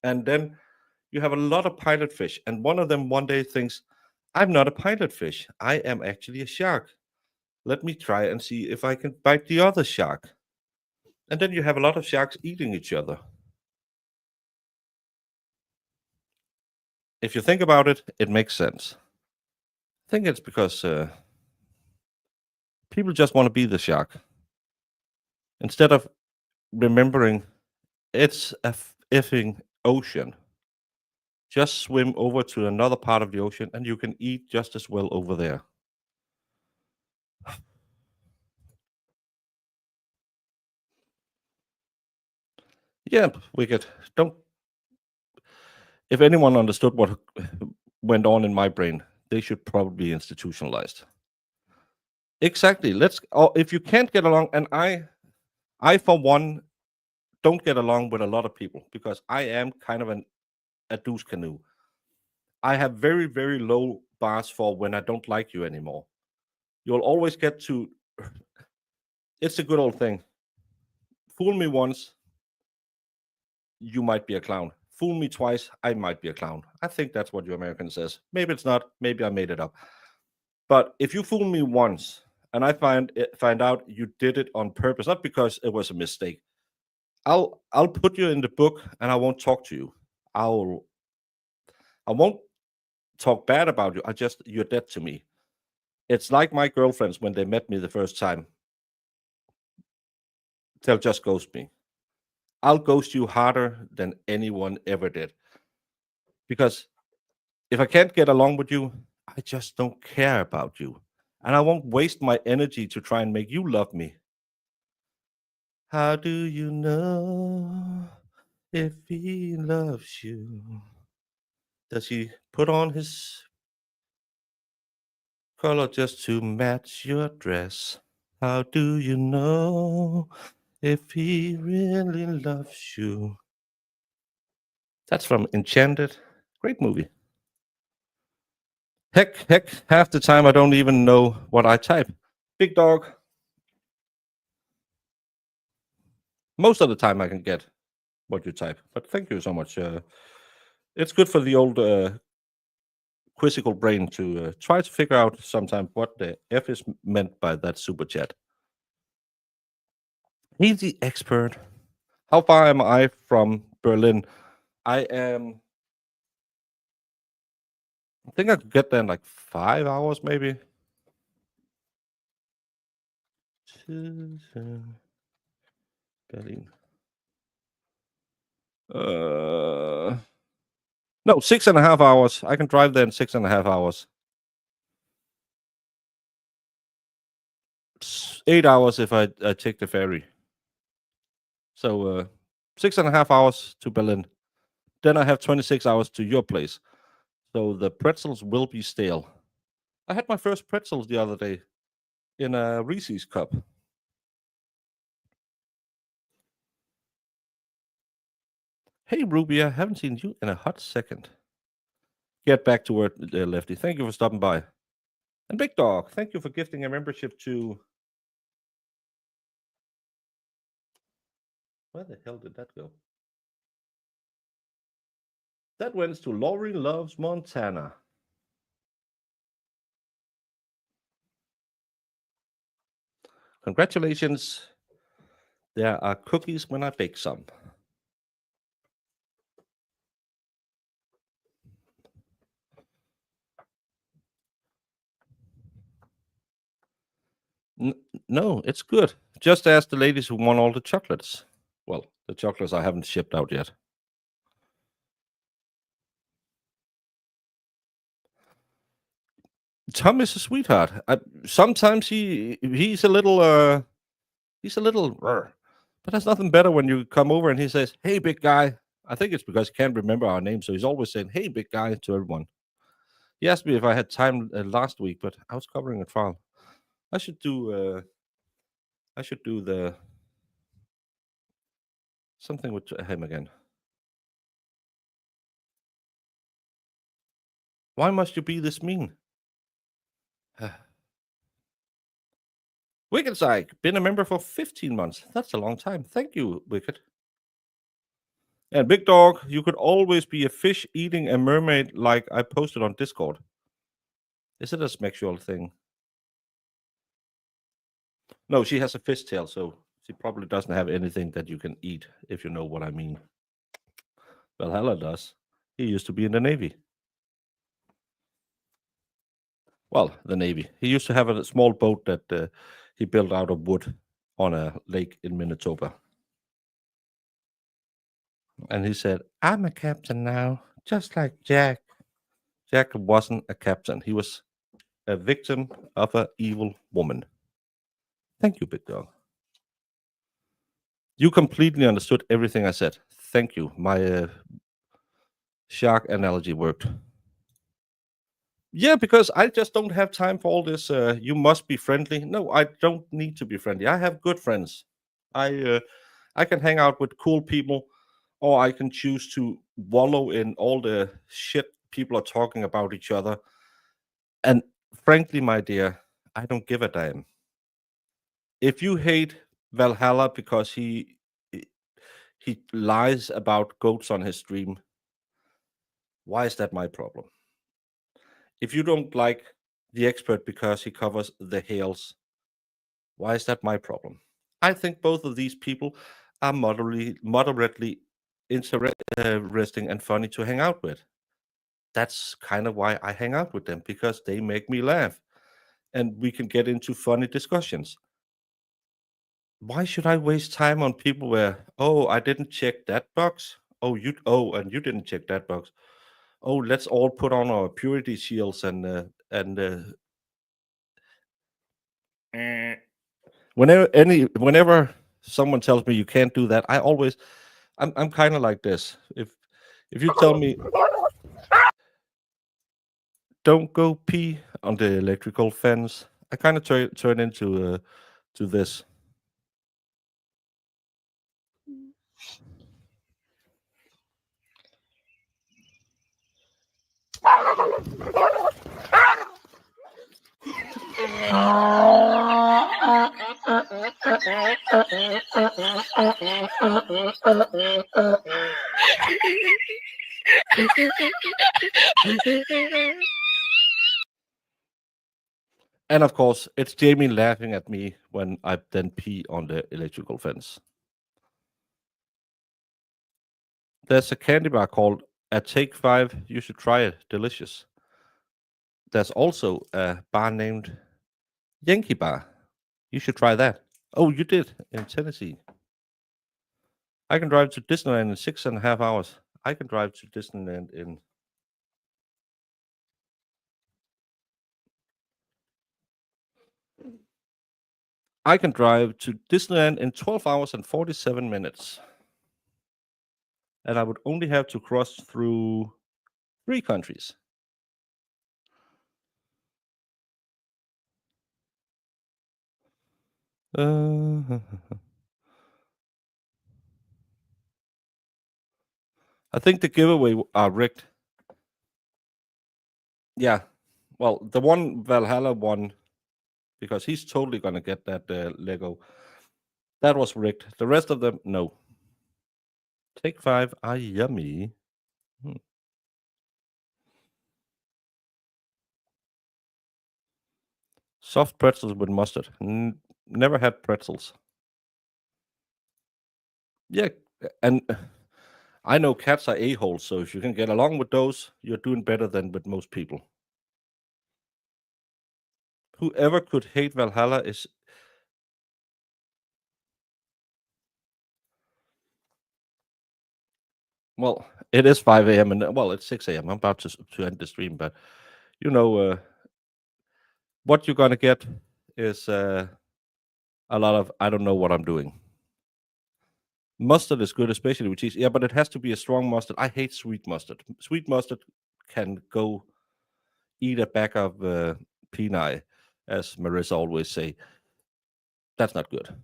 And then you have a lot of pilot fish, and one of them one day thinks, I'm not a pilot fish. I am actually a shark. Let me try and see if I can bite the other shark. And then you have a lot of sharks eating each other. If you think about it, it makes sense. I think it's because people just want to be the shark instead of remembering it's a effing ocean. Just swim over to another part of the ocean and you can eat just as well over there. Yeah, Wicked. Don't. If anyone understood what went on in my brain, they should probably be institutionalized. Exactly. Let's. Or if you can't get along, and I for one don't get along with a lot of people because I am kind of a douche canoe. I have very, very low bars for when I don't like you anymore. You'll always get to. It's a good old thing. Fool me once, you might be a clown. Fool me twice, I might be a clown. I think that's what your American says. Maybe it's not. Maybe I made it up. But if you fool me once, and I find out you did it on purpose, not because it was a mistake, I'll put you in the book, and I won't talk to you. I won't talk bad about you. You're dead to me. It's like my girlfriends when they met me the first time. They'll just ghost me. I'll ghost you harder than anyone ever did. Because if I can't get along with you, I just don't care about you. And I won't waste my energy to try and make you love me. How do you know if he loves you? Does he put on his color just to match your dress? How do you know if he really loves you? That's from Enchanted. Great movie. Heck, half the time I don't even know what I type. Big dog. Most of the time I can get what you type, but thank you so much. It's good for the old quizzical brain to try to figure out sometime what the F is meant by that super chat. He's the expert. How far am I from Berlin? I think I could get there in like 5 hours, maybe. Berlin. No, 6.5 hours. I can drive there in 6.5 hours. 8 hours if I take the ferry. So 6.5 hours to Berlin. Then I have 26 hours to your place. So the pretzels will be stale. I had my first pretzels the other day in a Reese's cup. Hey, Ruby, I haven't seen you in a hot second. Get back to work, Lefty. Thank you for stopping by. And Big Dog, thank you for gifting a membership to... Where the hell did that go? That went to Lori Loves Montana. Congratulations. There are cookies when I bake some. No, it's good. Just ask the ladies who won all the chocolates. Well, the chocolates I haven't shipped out yet. Tom is a sweetheart. Sometimes he's a little but there's nothing better when you come over and he says, "Hey, big guy." I think it's because he can't remember our name, so he's always saying, "Hey, big guy," to everyone. He asked me if I had time last week, but I was covering a trial. I should do the something with him again. Why must you be this mean? Wicked Psych, been a member for 15 months. That's a long time. Thank you, Wicked. And Big Dog, you could always be a fish eating a mermaid like I posted on Discord. Is it a sexual thing? No, she has a fish tail, so she probably doesn't have anything that you can eat, if you know what I mean. Valhalla does. He used to be in the Navy. Well, the Navy. He used to have a small boat that he built out of wood on a lake in Manitoba. And he said, "I'm a captain now, just like Jack." Jack wasn't a captain. He was a victim of an evil woman. Thank you, Big Dog. You completely understood everything I said. Thank you. My shark analogy worked. Yeah, because I just don't have time for all this. You must be friendly. No, I don't need to be friendly. I have good friends. I can hang out with cool people, or I can choose to wallow in all the shit people are talking about each other. And frankly, my dear, I don't give a damn. If you hate Valhalla because he lies about goats on his stream, why is that my problem? If you don't like the expert because he covers the Hales, why is that my problem? I think both of these people are moderately interesting and funny to hang out with. That's kind of why I hang out with them, because they make me laugh and we can get into funny discussions. Why should I waste time on people where, oh, I didn't check that box? And you didn't check that box. Oh, let's all put on our purity shields and whenever someone tells me you can't do that, I'm kind of like this. If you tell me don't go pee on the electrical fence, I kind of turn into to this. And of course, it's Jamie laughing at me when I then pee on the electrical fence. There's a candy bar called a Take Five. You should try it. Delicious. There's also a bar named Yankee Bar. You should try that. Oh, you did in Tennessee. I can drive to Disneyland in 6.5 hours. I can drive to Disneyland in. I can drive to Disneyland in 12 hours and 47 minutes. And I would only have to cross through 3 countries. I think the giveaway are rigged. Yeah. Well, the one Valhalla one, because he's totally going to get that Lego. That was rigged. The rest of them, no. Take 5 are yummy. Soft pretzels with mustard. Never had pretzels. Yeah, and I know cats are a-holes, so if you can get along with those, you're doing better than with most people. Whoever could hate Valhalla is. Well, it is 5 a.m. and well, it's 6 a.m. I'm about to end the stream, but what you're gonna get is a lot of I don't know what I'm doing. Mustard is good, especially with cheese. Yeah, but it has to be a strong mustard. I hate sweet mustard. Sweet mustard can go eat a bag of peanut, as Marissa always say. That's not good.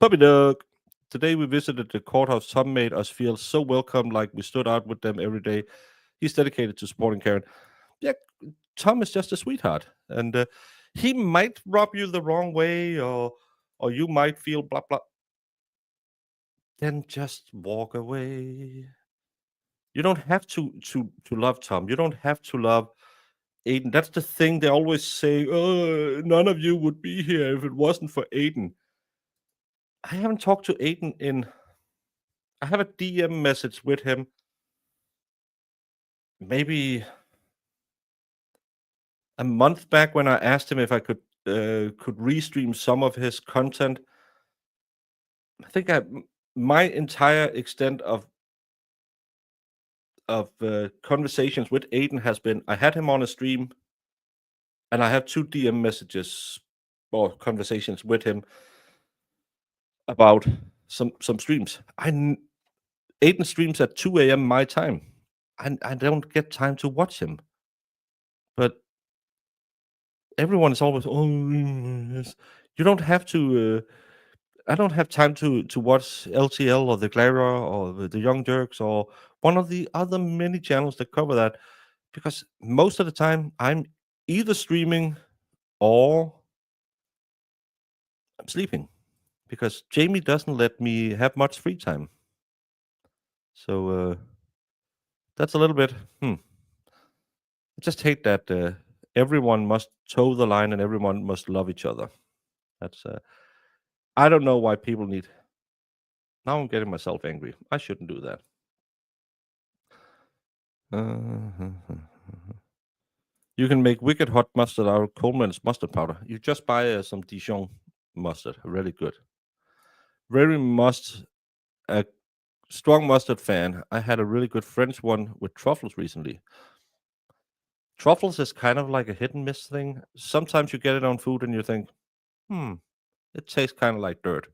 Puppy dog. Today we visited the courthouse. Tom made us feel so welcome, like we stood out with them every day. He's dedicated to supporting Karen. Yeah, Tom is just a sweetheart, and he might rub you the wrong way, or you might feel blah blah. Then just walk away. You don't have to love Tom. You don't have to love Aiden. That's the thing they always say. Oh, none of you would be here if it wasn't for Aiden. I haven't talked to Aiden in. I have a DM message with him. Maybe a month back when I asked him if I could restream some of his content. I think my entire extent of conversations with Aiden has been I had him on a stream, and I have 2 DM messages or conversations with him about some streams. Aiden streams at 2 a.m. my time. I don't get time to watch him, but everyone is always you don't have to. I don't have time to watch LTL or the Clara or the Young Jerks or one of the other many channels that cover that because most of the time I'm either streaming or I'm sleeping because Jamie doesn't let me have much free time. So that's a little bit. I just hate that everyone must toe the line and everyone must love each other. That's. I don't know why people need. Now I'm getting myself angry. I shouldn't do that. You can make wicked hot mustard out of Coleman's mustard powder. You just buy some Dijon mustard. Really good. Very much a strong mustard fan. I had a really good French one with truffles recently. Truffles is kind of like a hit and miss thing. Sometimes you get it on food and you think, it tastes kind of like dirt.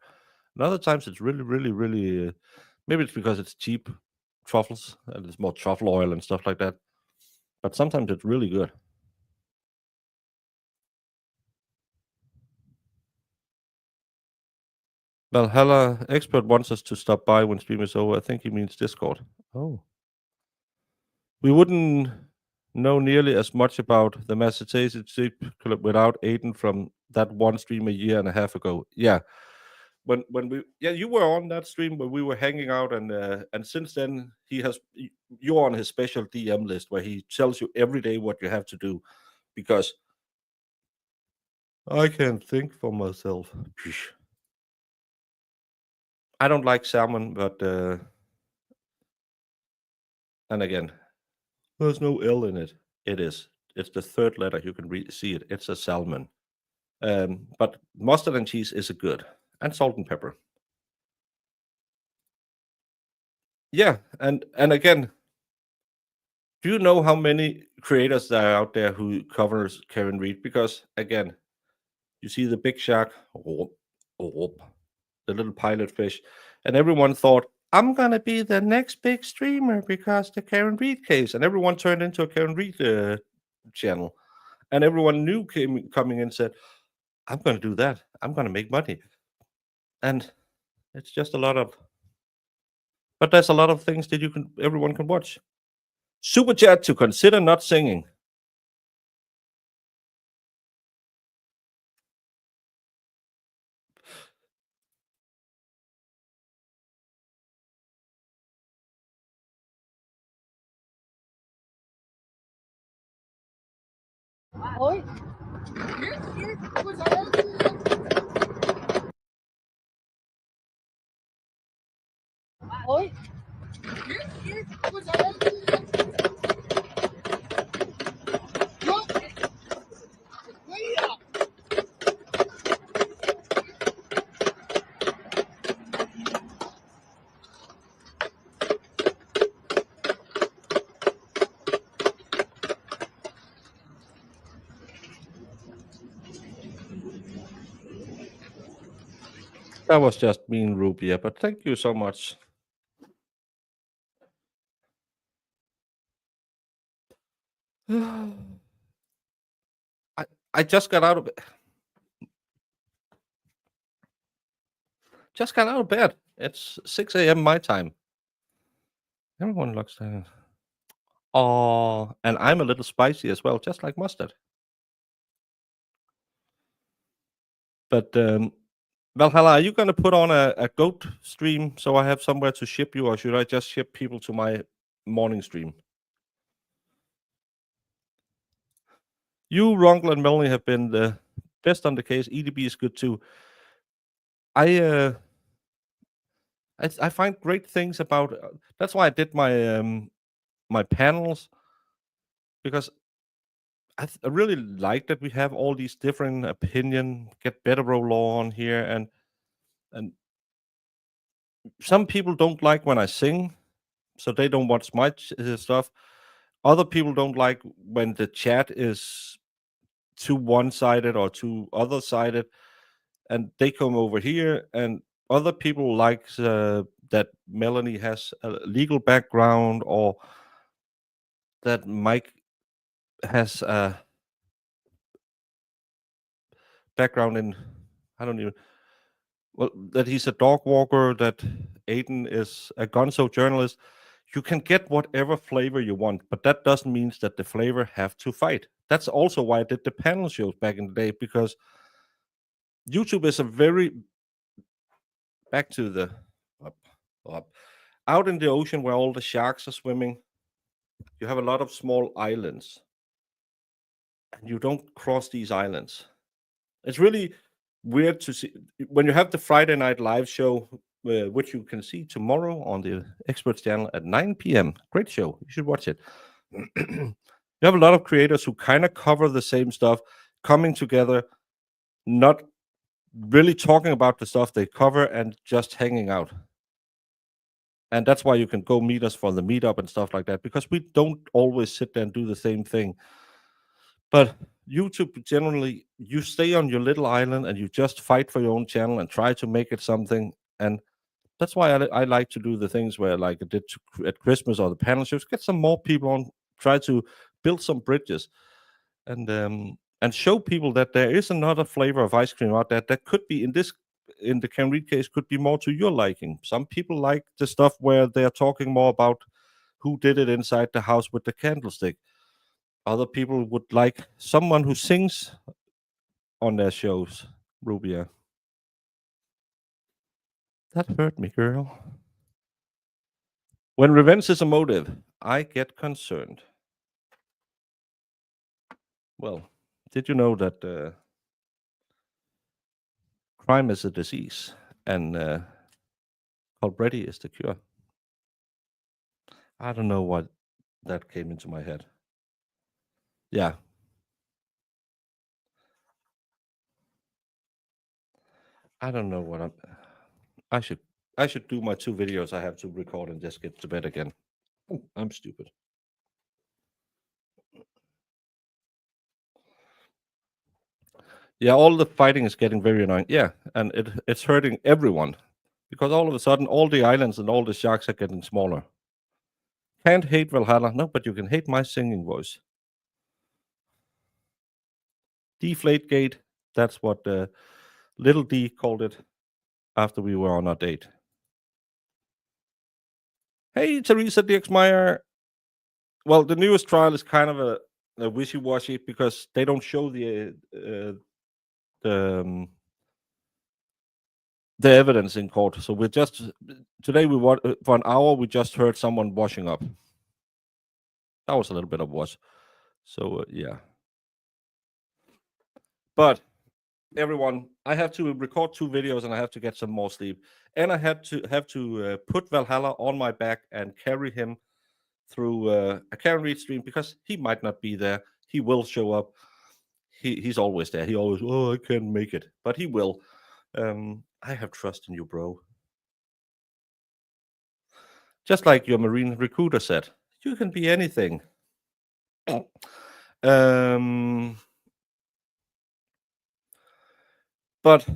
And other times it's really, really, really. Maybe it's because it's cheap truffles and it's more truffle oil and stuff like that. But sometimes it's really good. Valhalla expert wants us to stop by when stream is over. I think he means Discord. Oh. We wouldn't know nearly as much about the Massachusetts Club without Aiden from that one stream a year and a half ago. Yeah. When we you were on that stream when we were hanging out and since then you're on his special DM list where he tells you every day what you have to do because I can't think for myself. I don't like salmon, but and again, there's no L in it. It is. It's the third letter. You can see it. It's a salmon. But mustard and cheese is a good, and salt and pepper. Yeah, and again, do you know how many creators there are out there who covers Karen Reed? Because again, you see the big shark, oh, oh, the little pilot fish, and everyone thought, I'm gonna be the next big streamer because the Karen Reed case, and everyone turned into a Karen Reed channel, and everyone new coming in said, I'm gonna do that. I'm gonna make money, and it's just a lot of. But there's a lot of things that everyone can watch. Super chat to consider not singing. Oi. Oi. That was just mean Rubia, but thank you so much. I just got out of bed. It's 6 a.m. my time. Everyone looks oh, and I'm a little spicy as well, just like mustard. But Valhalla, are you gonna put on a goat stream so I have somewhere to ship you, or should I just ship people to my morning stream? You, Rongle, and Melanie have been the best on the case. EDB is good too. I find great things about. That's why I did my panels, because I really like that we have all these different opinion. Get better roll on here, and some people don't like when I sing, so they don't watch my stuff. Other people don't like when the chat is too one-sided or too other-sided, and they come over here. And other people like that Melanie has a legal background, or that Mike has a background in, I don't even, well, that he's a dog walker, that Aiden is a gonzo journalist. You can get whatever flavor you want, but that doesn't mean that the flavor have to fight. That's also why I did the panel shows back in the day, because YouTube is a very, back to the up out in the ocean where all the sharks are swimming, you have a lot of small islands, and you don't cross these islands. It's really weird to see when you have the Friday night live show, which you can see tomorrow on the Experts channel at 9 p.m. Great show. You should watch it. You have a lot of creators who kind of cover the same stuff, coming together, not really talking about the stuff they cover, and just hanging out. And that's why you can go meet us for the meetup and stuff like that, because we don't always sit there and do the same thing. But YouTube, generally, you stay on your little island and you just fight for your own channel and try to make it something. And that's why I like to do the things where, like I did at Christmas or the panel shows, get some more people on, try to build some bridges, and show people that there is another flavor of ice cream out there that could be, in the Ken Reed case, could be more to your liking. Some people like the stuff where they're talking more about who did it inside the house with the candlestick. Other people would like someone who sings on their shows. Rubia. That hurt me, girl. When revenge is a motive, I get concerned. Well, did you know that crime is a disease, and called ready is the cure. I don't know what that came into my head. Yeah. I don't know what I should do my 2 videos I have to record and just get to bed again. Oh, I'm stupid. Yeah, all the fighting is getting very annoying. Yeah, and it's hurting everyone because all of a sudden all the islands and all the sharks are getting smaller. Can't hate Valhalla. No, but you can hate my singing voice. Deflategate. That's what little D called it after we were on our date. Hey, Teresa Dierksmeyer. Well, the newest trial is kind of a wishy-washy because they don't show the evidence in court. So we're just today for an hour we just heard someone washing up. That was a little bit of wash. So yeah. But everyone, I have to record 2 videos and I have to get some more sleep, and I have to put Valhalla on my back and carry him through a Karen Reed stream because he might not be there. He will show up. He's always there. He always, I can't make it, but he will. I have trust in you, bro. Just like your Marine recruiter said, you can be anything. But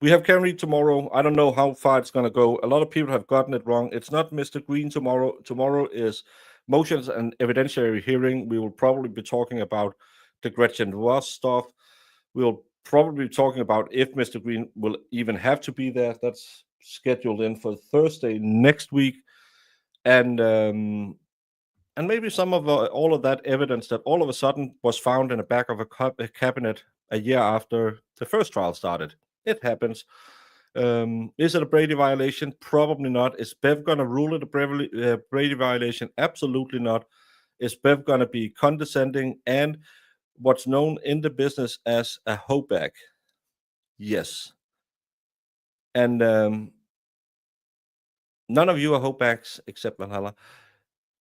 we have Karen Reed tomorrow. I don't know how far it's going to go. A lot of people have gotten it wrong. It's not Mr. Green tomorrow. Tomorrow is motions and evidentiary hearing. We will probably be talking about the Gretchen Ross stuff. We'll probably be talking about if Mr. Green will even have to be there. That's scheduled in for Thursday next week. And maybe some of all of that evidence that all of a sudden was found in the back of a cabinet a year after the first trial started. It happens. Is it a Brady violation? Probably not. Is Bev going to rule it a Brady violation? Absolutely not. Is Bev going to be condescending and what's known in the business as a hopeback? Yes. And none of you are hopebacks except Valhalla.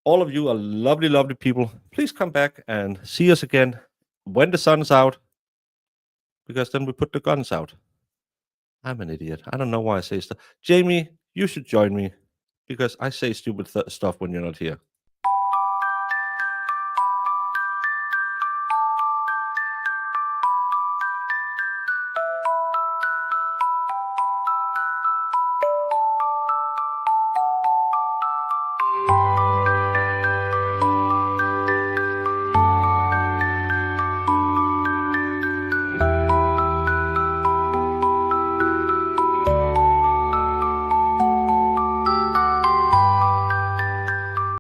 All of you are lovely, lovely people. Please come back and see us again when the sun's out, because then we put the guns out. I'm an idiot. I don't know why I say stuff. Jamie, you should join me because I say stupid stuff when you're not here.